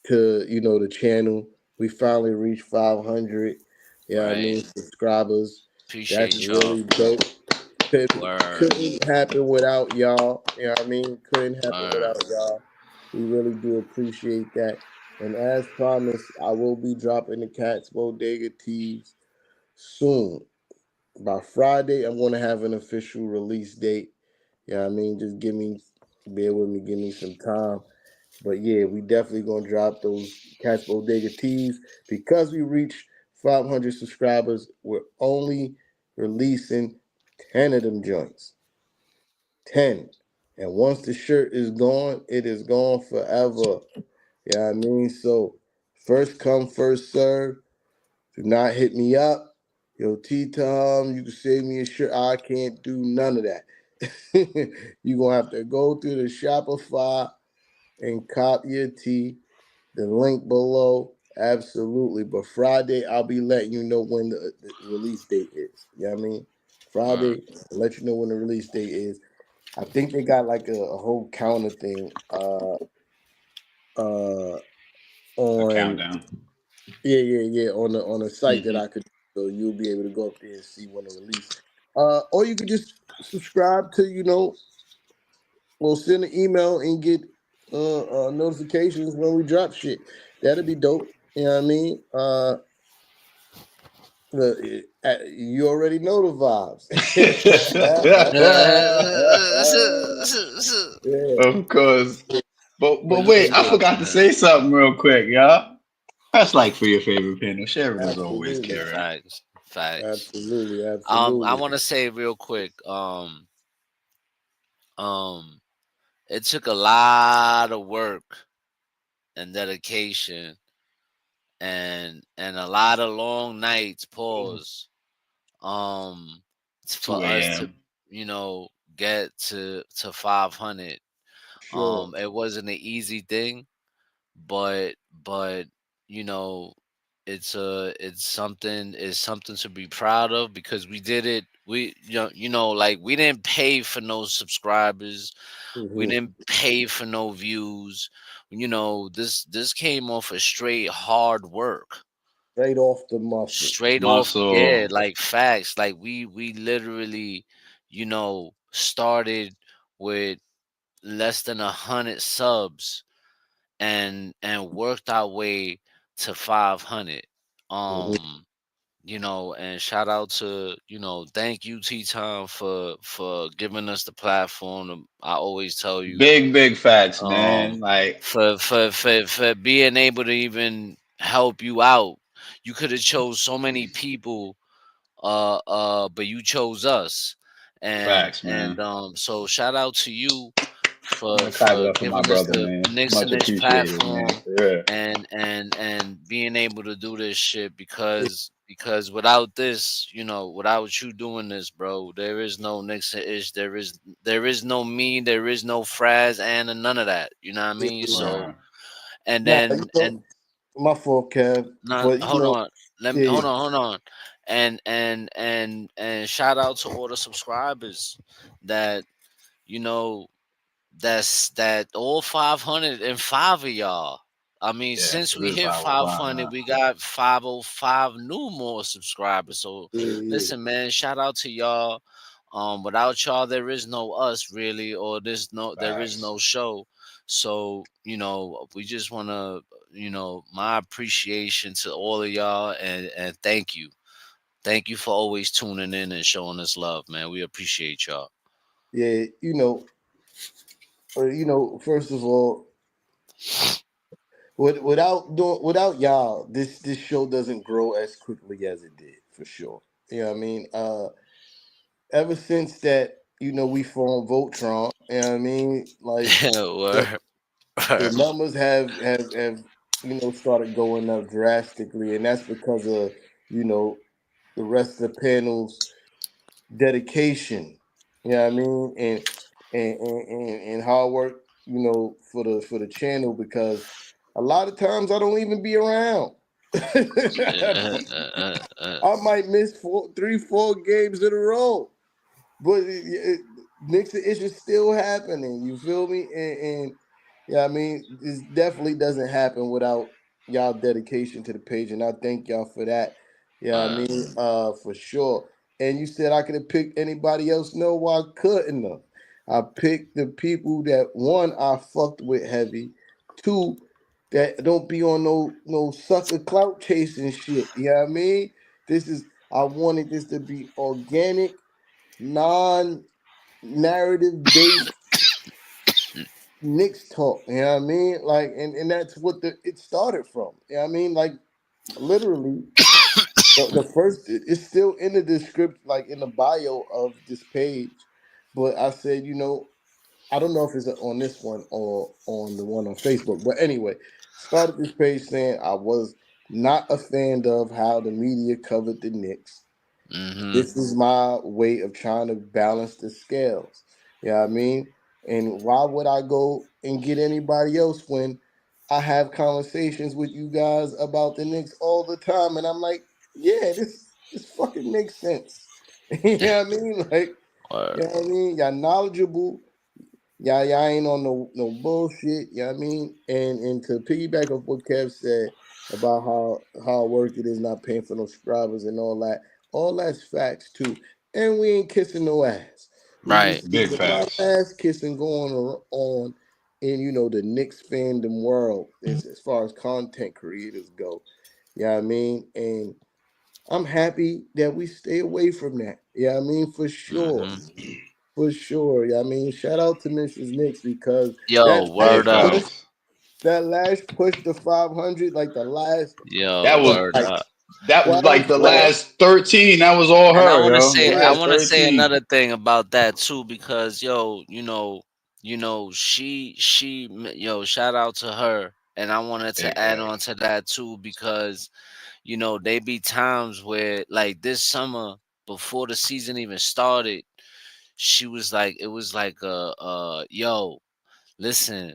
to the channel. We finally reached 500. Yeah, I Right. mean subscribers. That's Appreciate y'all. really dope. Word. Couldn't happen without y'all. You know what I mean? Couldn't happen Word. without y'all. We really do appreciate that. And as promised, I will be dropping the Cats Bodega tees soon. By Friday, I'm going to have an official release date. Yeah, I mean, just bear with me, give me some time. But yeah, we definitely going to drop those Cats Bodega tees because we reached 500 subscribers. We're only releasing 10 of them joints. 10. And once the shirt is gone, it is gone forever. Yeah, I mean, so first come, first serve. Do not hit me up. Yo, T Tom, you can save me a shirt. I can't do none of that. You're gonna have to go through the Shopify and cop your tee. The link below. Absolutely. But Friday, I'll be letting you know when the release date is. You know what I mean? Word. Friday, I'll let you know when the release date is. I think they got like a whole counter thing uh A on countdown. yeah on a site that Hmm. I could, so you'll be able to go up there and see when the release. Or you could just subscribe to we'll send an email and get notifications when we drop shit. That'd be dope. You know what I mean? You already know the vibes. Yeah, Of course. but But yeah, wait, I man. forgot to say something real quick, y'all. That's like for your favorite panel. Sharing is always Absolutely, caring. Facts. Facts. absolutely, I absolutely. want to say real quick. Um, it took a lot of work and dedication and a lot of long nights. Pause. Um, for 2 us to a.m. get to 500. Sure. It wasn't an easy thing, but you know it's something to be proud of because we did it. Like we didn't pay for no subscribers. We Mhm. didn't pay for no views. This came off of straight hard work. Straight off the muscle. Straight off, yeah, Muscle. like facts. Like we literally, started with less than 100 subs and worked our way to 500. Mhm. And shout out to, thank you T Time for giving us the platform. I always tell you, Big facts, um man. Like for being able to even help you out. You could have chose so many people, but you chose us. and facts, and man. so shout out to you I'm for gonna clap it up for my giving us brother, the man. Knicks in Much this appreciated, man. platform, Yeah. and being able to do this shit because without this, without you doing this, bro, there is no Knicks and Ish. There is no me. There is no Fraz and none of that. You know what I mean? So Right. and Nah, then and my fault, Kev. not But hold on. Let me yeah, hold on. And shout out to all the subscribers that you know that all 505 of y'all. I mean, Yeah, since it we is hit 505 500, now. we got 505 new more subscribers. So yeah, listen, man, shout out to y'all. Without y'all, there is no us really, or there is Facts. no show. So we just want to, my appreciation to all of y'all, and thank you for always tuning in and showing us love, man. We appreciate y'all. yeah. First of all, without y'all, this show doesn't grow as quickly as it did for sure. You know what I mean? Ever since that, we formed Voltron. You know what I mean? Like the, Word. the numbers have started going up drastically, and that's because of you know the rest of the panels dedication. You know what I mean? And hard work, for the channel because a lot of times I don't even be around. I might miss 3, 4 games in a row. But Knicks is still happening. You feel me? And yeah, I mean, this definitely doesn't happen without y'all dedication to the page, and I thank y'all for that. Yeah, I mean, for sure. And you said I could have picked anybody else. No, I couldn't have. I picked the people that one I fucked with heavy, two that don't be on no sucker clout chasing shit. You know what I mean? I wanted this to be organic, non-narrative based Knicks talk. You know what I mean? Like, and that's what it started from. You know what I mean? Like, literally, the first it's still in the description, like in the bio of this page. But I said, I don't know if it's on this one or on the one on Facebook. But anyway, started this page saying I was not a fan of how the media covered the Knicks. Mm-hmm. This is my way of trying to balance the scales. You know what I mean? And why would I go and get anybody else when I have conversations with you guys about the Knicks all the time? And I'm like, yeah, this fucking makes sense. You know what I mean? Like, you know Word. what I mean? Y'all knowledgeable. Y'all ain't on no bullshit. You know what I mean? And to piggyback off what Kev said about how work it is not paying for no subscribers and all that's facts too. And we ain't kissing no ass. We Right. just Big there's a lot of facts. ass kissing going on in the Knicks fandom world as far as content creators go. You know what I mean? And I'm happy that we stay away from that. Yeah, I mean, for sure. Mm-hmm. For sure. Yeah, I mean, shout out to Mrs. Knicks because Yo, that Big word last up. push, facts. that last push to 500, like the last, Yo, That was what, word like up. that was like 12, the Wait, 12? last 13. That was all and I her, want to yo. The say, I Yeah. last want to say 13. another thing about that too, because yo, yo, shout out to her, and I wanted to Big add on facts. to that too, because they be times where like this summer before the season even started, she was like, it was like, yo, listen,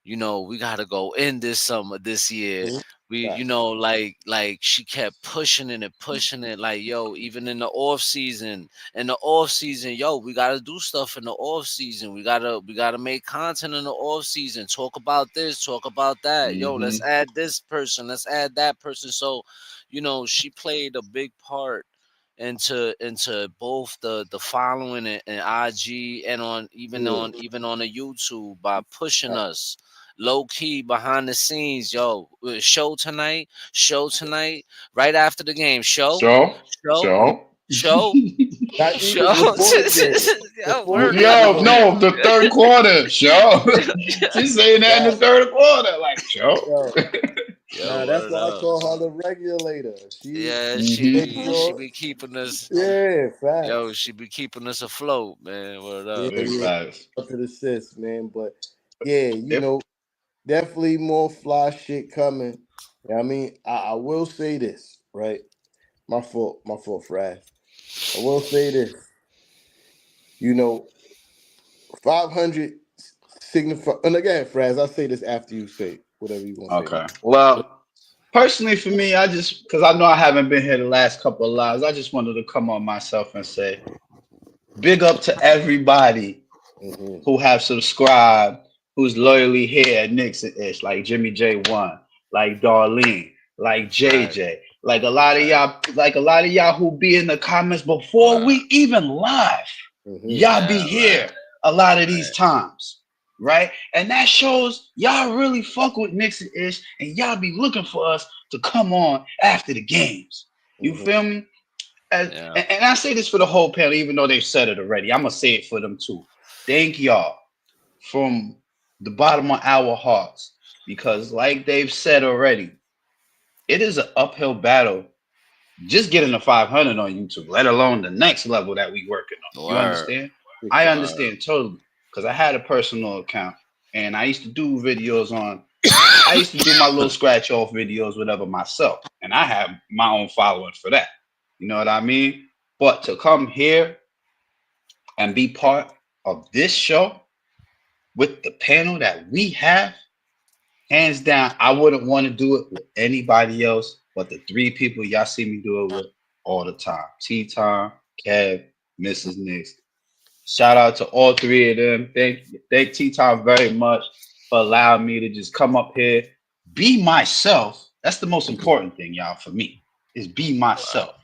we gotta go in this summer this year. you know, like she kept pushing it and pushing it. Like, yo, even in the off season, yo, we gotta do stuff in the off season. We gotta make content in the off season. Talk about this, talk about that. Yo, let's add this person, let's add that person. So, you know, she played a big part into both the following and IG and on even on the YouTube by pushing us low key behind the scenes. Yo, show tonight, right after the game. Show, So, show, so. show, Not even show. before the game. Yo, Before the word game, up. we Yo, gonna no, the third quarter. Show. She's saying that in the right. third quarter. Like, show. Yo, Yo, nah, that's word why I up. call her the regulator. She Yeah, make she sure. be keeping us. Yeah, Yo, facts. she be keeping us afloat, man. Word Yeah, up. Big yeah. facts. Up to the sis, man. But yeah, If definitely more fly shit coming. Yeah, I mean, I will say this, right? My fault, Fraz. I will say this. You know, 500 signify. And again, Fraz, I'll say this after you say whatever you gonna say okay. next. Well, personally for me, I just because I know I haven't been here the last couple of lives, I just wanted to come on myself and say big up to everybody Mm-hmm. who have subscribed, who's loyally here at Knicks and Ish, like Jimmy J1, like Darlene, like Right, JJ, like a lot of y'all who be in the comments before right, we even live. Mm-hmm. Y'all be yeah, here a lot of these right, times, right? And that shows y'all really fuck with Knicks and Ish, and y'all be looking for us to come on after the games. You Mm-hmm. feel me? And, yeah. and I say this for the whole panel, even though they've said it already. I'm gonna say it for them too. Thank y'all from the bottom of our hearts, because like they've said already, it is an uphill battle just getting to 500 on YouTube, let alone the next level that we working on. You Word, understand? Big I fact. word. understand totally because I had a personal account and I used to do videos on. I used to do my little scratch off videos, whatever myself, and I have my own following for that. You know what I mean? But to come here and be part of this show with the panel that we have, hands down, I wouldn't want to do it with anybody else but the three people y'all see me do it with all the time. T Time, Kev, Mrs. Nix. Shout out to all three of them. Thank T Time very much for allowing me to just come up here, be myself. That's the most important thing, y'all, for me, is be Word, myself.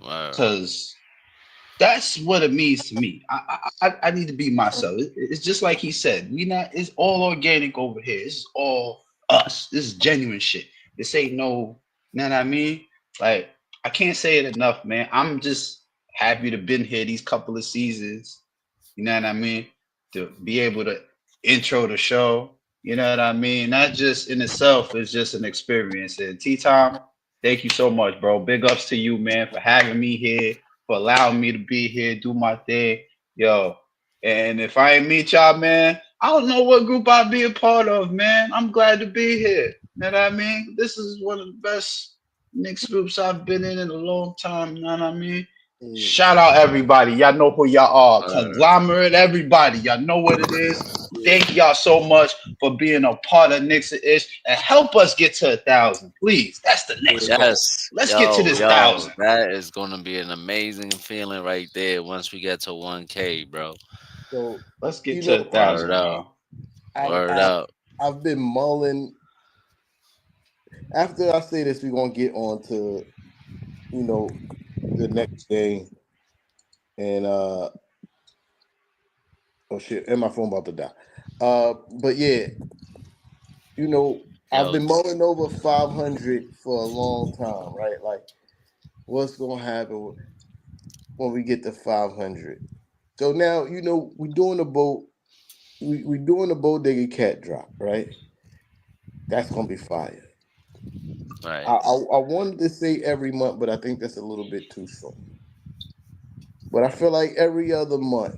word. Cause that's what it means to me. I need to be myself. It's just like he said. We not. It's all organic over here. It's all us. This is genuine shit. This ain't no. You know what I mean? Like I can't say it enough, man. I'm just happy to been here these couple of seasons. You know what I mean? To be able to intro the show. You know what I mean? That just in itself is just an experience. And T Time, thank you so much, bro. Big ups to you, man, for having me here, for allowing me to be here, do my thing. Yo. And if I ain't meet y'all, man, I don't know what group I'd be a part of, man. I'm glad to be here. You know what I mean? This is one of the best Knicks groups I've been in a long time. You know what I mean? Mm, Shout out everybody. Y'all know who y'all are. Word. Conglomerate, everybody. Y'all know what it is. yeah. Thank y'all so much for being a part of Knicks and Ish and help us get to 1,000, please. That's the next goal. Yes, Let's get to yo, this yo, 1,000. that is gonna be an amazing feeling right there once we get to 1K, bro. So Let's get you to know, a Word thousand, up, y'all. I word I up. I've been mulling. After I say this, we're gonna get on to the next game, and oh shit, and my phone about to die. But yeah, you know, I've Yo, been mulling over 500 for a long time, right? Like, what's gonna happen when we get to 500? So now, we're doing the boat. We're doing the bodega cat drop, right? That's gonna be fire. right, I wanted to say every month, but I think that's a little bit too soon. But I feel like every other month,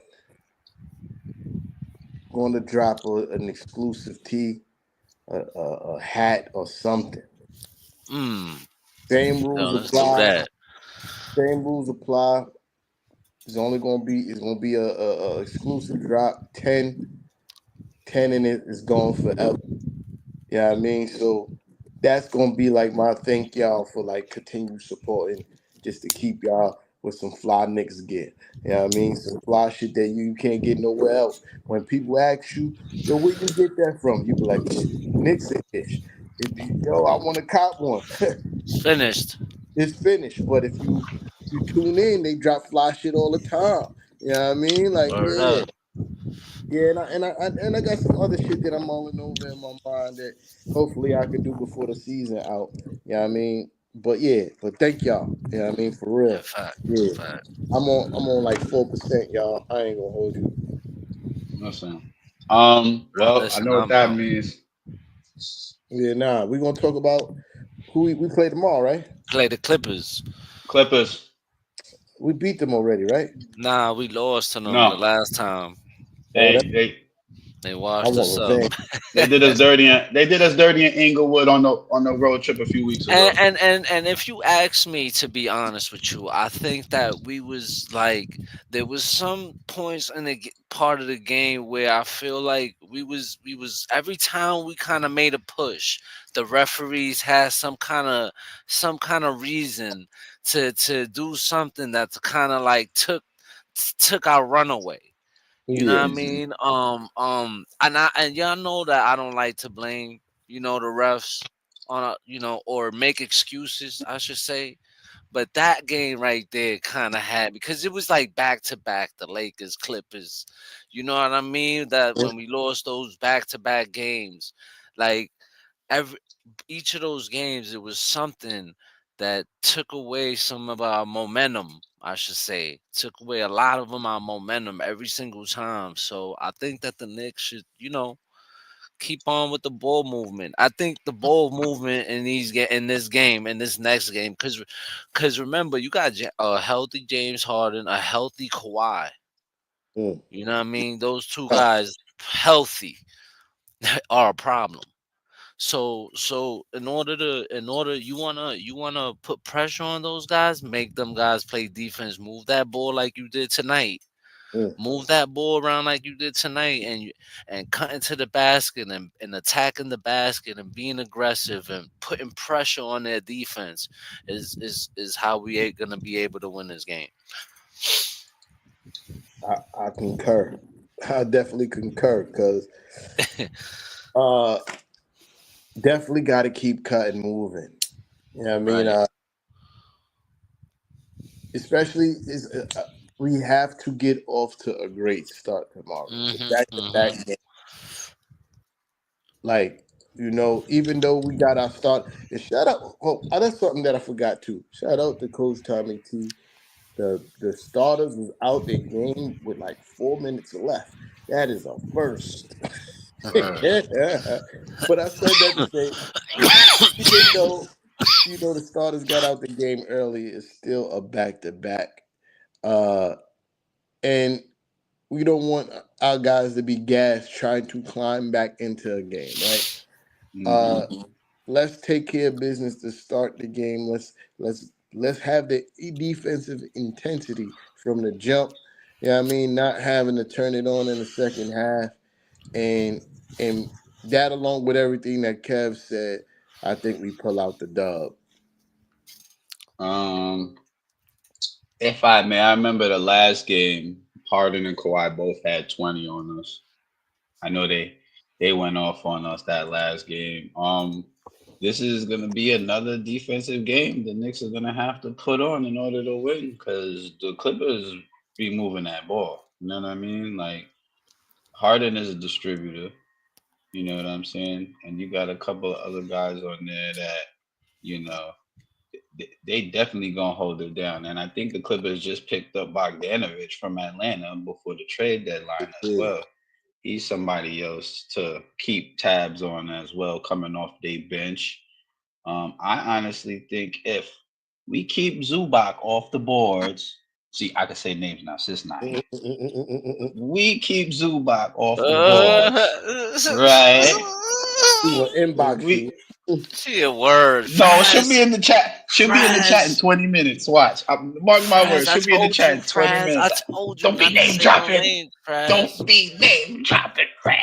going to drop an exclusive tee, a hat, or something. mm, Same yo, rules let's do apply. that. Same rules apply. It's gonna be a exclusive drop. 10 in it is going forever. Yeah, I mean, so that's gonna be like my thank y'all for like continue supporting, just to keep y'all with some fly Knicks gear. You know what I mean? Some fly shit that you can't get nowhere else. When people ask you, yo, where you get that from? You be like, Knicks ish. Yo, I want to cop one. Finished. It's finished. But if you tune in, they drop fly shit all the time. You know what I mean? Like, Word yeah. up. Yeah, and I got some other shit that I'm mulling over in my mind that hopefully I could do before the season out. You know what I mean? But yeah, but thank y'all. You know what I mean? For Yeah, real. fact. Yeah. Fact. I'm on like 4%, y'all. I ain't gonna hold you. Listen. Well, I Listen, know what I'm that means. Yeah, nah. We gonna talk about who we play tomorrow, right? play the Clippers. Clippers. We beat them already, right? Nah, we lost to them the No, last time. Oh, that They I washed us want up. revenge. they did us dirty. They did us dirty in Inglewood on the road trip a few weeks And, ago. and and and if you ask me, to be honest with you, I think that we was like, there was some points in the part of the game where I feel like we was every time we kind of made a push, the referees had some kind of reason to do something that kind of like took our runaway. You know what I Yeah. mean? And y'all know that I don't like to blame, the refs on or make excuses, I should say. But that game right there kind of had, because it was like back to back, the Lakers, Clippers. You know what I mean? That when we lost those back to back games, like every each of those games, it was something that took away some of our momentum. I should say, took away a lot of them our momentum every single time. So I think that the Knicks should, keep on with the ball movement. I think the ball movement in this game, in this next game, because remember, you got a healthy James Harden, a healthy Kawhi. Mm. You know what I mean? Those two guys healthy are a problem. So in order you wanna put pressure on those guys, make them guys play defense, move that ball like you did tonight. Mm. Move that ball around like you did tonight, and cut into the basket, and attacking the basket, and being aggressive and putting pressure on their defense is how we ain't gonna be able to win this game. I concur. I definitely concur because uh definitely got to keep cutting moving. You know what I mean? Right. Especially we have to get off to a great start tomorrow. Mhm. Back to back Mhm. game. Like, even though we got our start, and shout out. Oh, that's something that I forgot too. Shout out to Coach Tommy T. The starters was out their game with like 4 minutes left. That is a first. But I said that to say, even though the starters got out the game early, it's still a back to back. And we don't want our guys to be gassed trying to climb back into a game, right? Hmm. Uh, let's take care of business to start the game. Let's have the defensive intensity from the jump. Yeah, I mean, not having to turn it on in the second half, and and that along with everything that Kev said, I think we pull out the dub. Um, if I may, I remember the last game. Harden and Kawhi both had 20 on us. I know they went off on us that last game. This is gonna be another defensive game the Knicks are gonna have to put on in order to win because the Clippers be moving that ball. You know what I mean? Like Harden is a distributor. You know what I'm saying? And you got a couple of other guys on there that you know they definitely gonna hold it down. And I think the Clippers just picked up Bogdanovich from Atlanta before the trade deadline as Yeah. well. He's somebody else to keep tabs on as well, coming off their bench. I honestly think if we keep Zubac off the boards, see, I can say names now. Sis not here. We keep Zubac off the boards, right? We will inbox We you. See a word, No, she'll be Fraz. in the chat. She'll be in the chat in Fraz. 20 minutes. Watch. Mark my Fraz, words. I She'll be in the told chat you, in 20 Fraz. I minutes. told you Don't be not to name say no dropping. names, Fraz. Don't be name dropping, Fraz.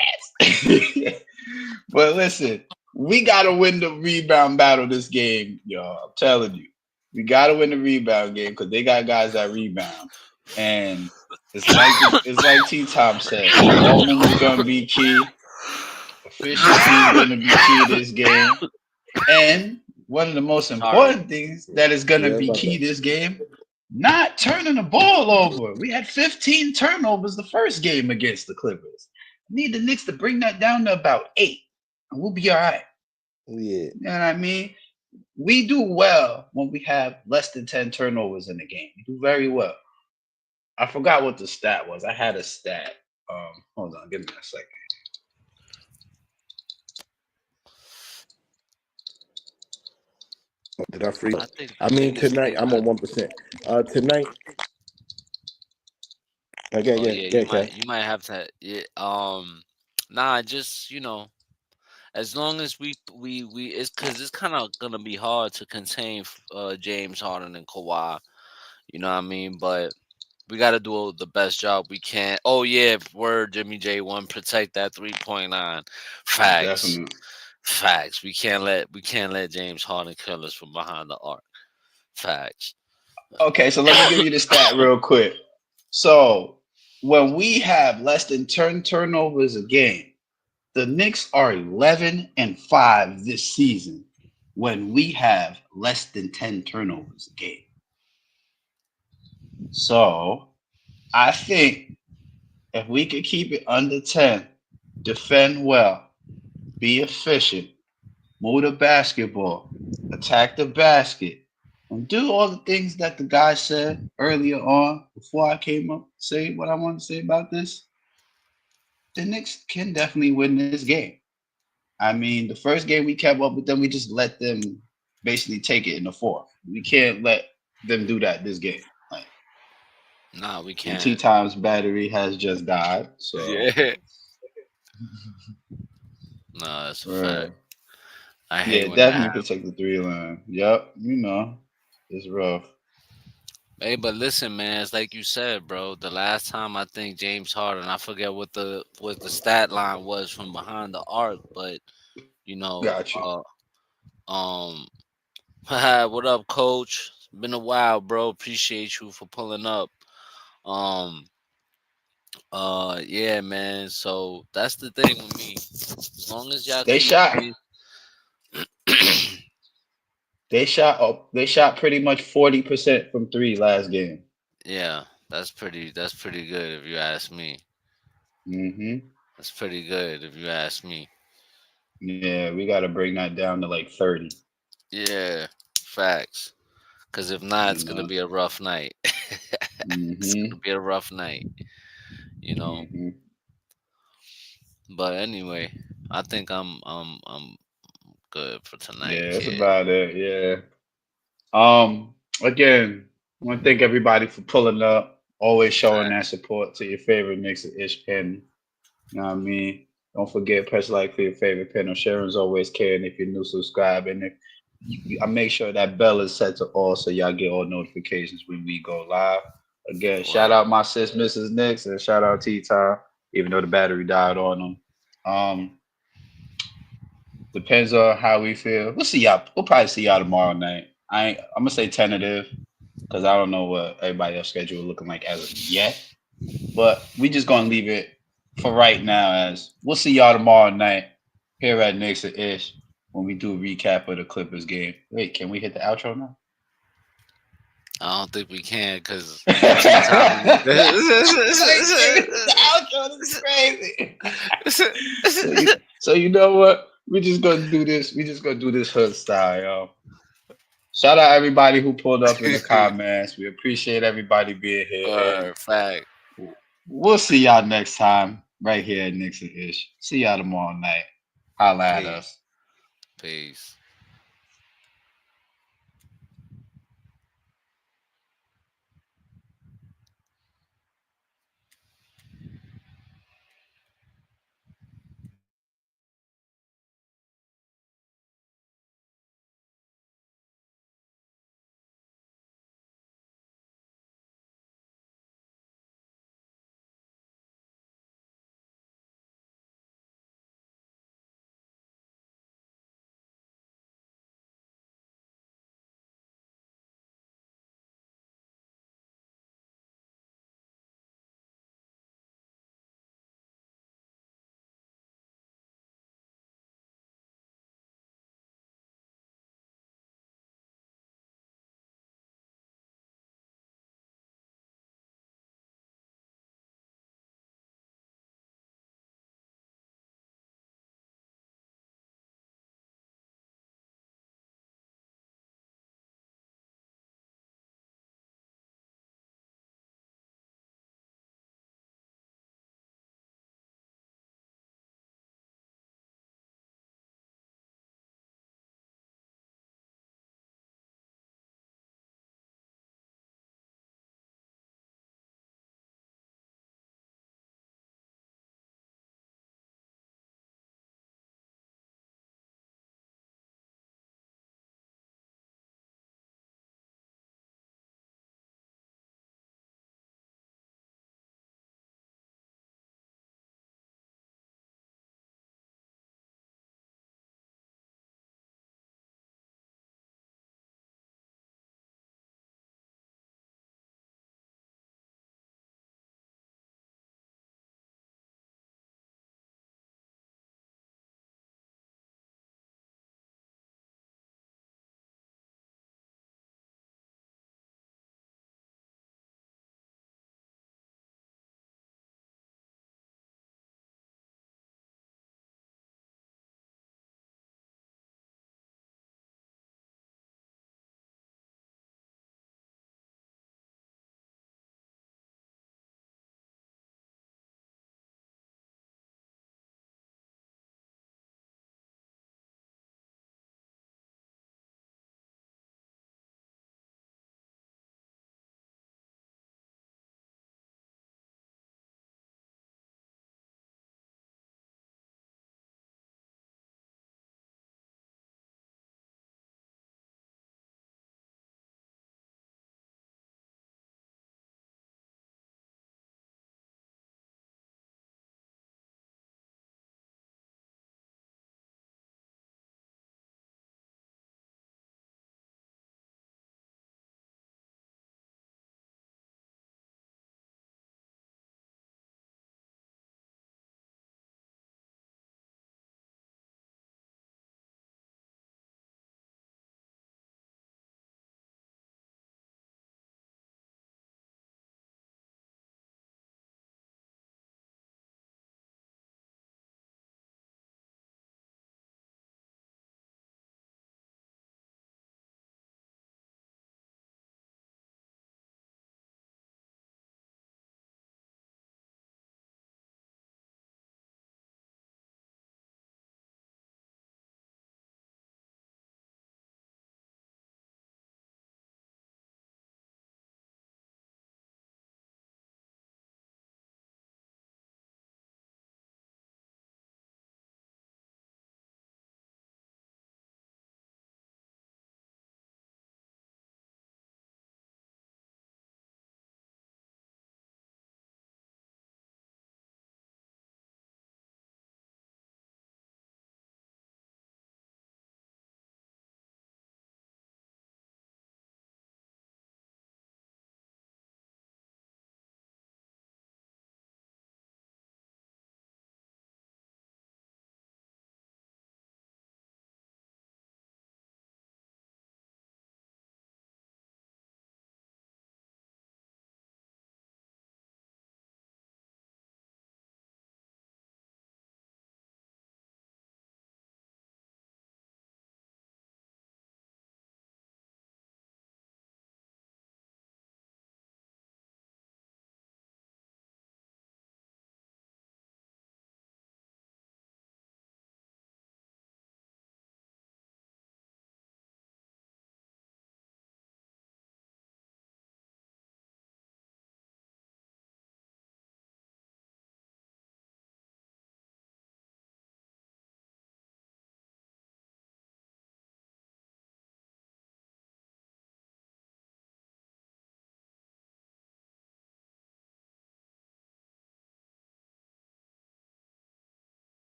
But listen. We gotta win the rebound battle this game, y'all. I'm telling you, we gotta win the rebound game because they got guys that rebound, and it's like T. Tom said, ball movement is gonna be key. Efficiency is gonna be key this game, and one of the most Sorry. important things that is gonna Yeah, be about key that. this game, not turning the ball over. We had 15 turnovers the first game against the Clippers. Need the Knicks to bring that down to about 8, and we'll be all right. Yeah. You know what I mean? We do well when we have less than 10 turnovers in the game. We do very well. I forgot what the stat was. I had a stat. Hold on, give me a second. Did I freeze? I I mean, think this tonight game. I'm on 1%. Tonight, okay, Oh yeah, yeah, okay. you might have to. Yeah, nah, just as long as we it's because it's kind of gonna be hard to contain James Harden and Kawhi. You know what I mean? But we got to do the best job we can. Oh yeah, word Jimmy J1, protect that 3-point line. Facts, Definitely. facts. We can't let James Harden kill us from behind the arc. Facts. Okay, so let me give you the stat real quick. So when we have less than 10 turnovers a game, the Knicks are 11-5 this season when we have less than 10 turnovers a game. So I think if we could keep it under 10, defend well, be efficient, move the basketball, attack the basket, and do all the things that the guy said earlier on before I came up, say what I want to say about this, the Knicks can definitely win this game. I mean, the first game we kept up with them, we just let them basically take it in the fourth. We can't let them do that this game. Like, Nah, we and T can't. Time's battery has just died. So Yeah. Nah, that's a fact. I hate yeah, when that definitely happens. protect the 3 line. Yep, it's rough. Hey, but listen, man, it's like you said, bro. The last time I think James Harden, I forget what the stat line was from behind the arc, but you know, Got you. um, what up, Coach? It's been a while, bro. Appreciate you for pulling up. Um, yeah, man. So that's the thing with me. As long as y'all They keep shot. me, They shot pretty much 40% from three last game. yeah, that's pretty good if you ask me. Hmm. That's pretty good if you ask me. Yeah, we got to bring that down to like 30. Yeah, facts. Because if not, You it's gonna know. be a rough night. It's Hmm. gonna be a rough night, you know. Hmm. But anyway, I think I'm good for tonight, Yeah, that's kid. about it. Yeah. Again, I want to thank everybody for pulling up, always showing Fact. that support to your favorite Knicks of Ish Pen. You know what I mean? Don't forget, press like for your favorite panel. Sharon's always caring if you're new, subscribe. And if I make sure that bell is set to all so y'all get all notifications when we go live. Again, shout Word. out my sis, Mrs. Nix, and shout out T Time, even though the battery died on them. Depends on how we feel. We'll see y'all. We'll probably see y'all tomorrow night. I'm gonna say tentative because I don't know what everybody else schedule looking like as of yet. But we just gonna leave it for right now as we'll see y'all tomorrow night here at Knicks and Ish when we do a recap of the Clippers game. Wait, can we hit the outro now? I don't think we can because Like, the outro is crazy. So you know what? We're just gonna do this. We just gonna do this hood style, yo. Shout out everybody who pulled up in the comments. We appreciate everybody being here, and Word. Fact. we'll see y'all next time right here at Knicks and Ish. See y'all tomorrow night. Holla at Peace. us. Peace.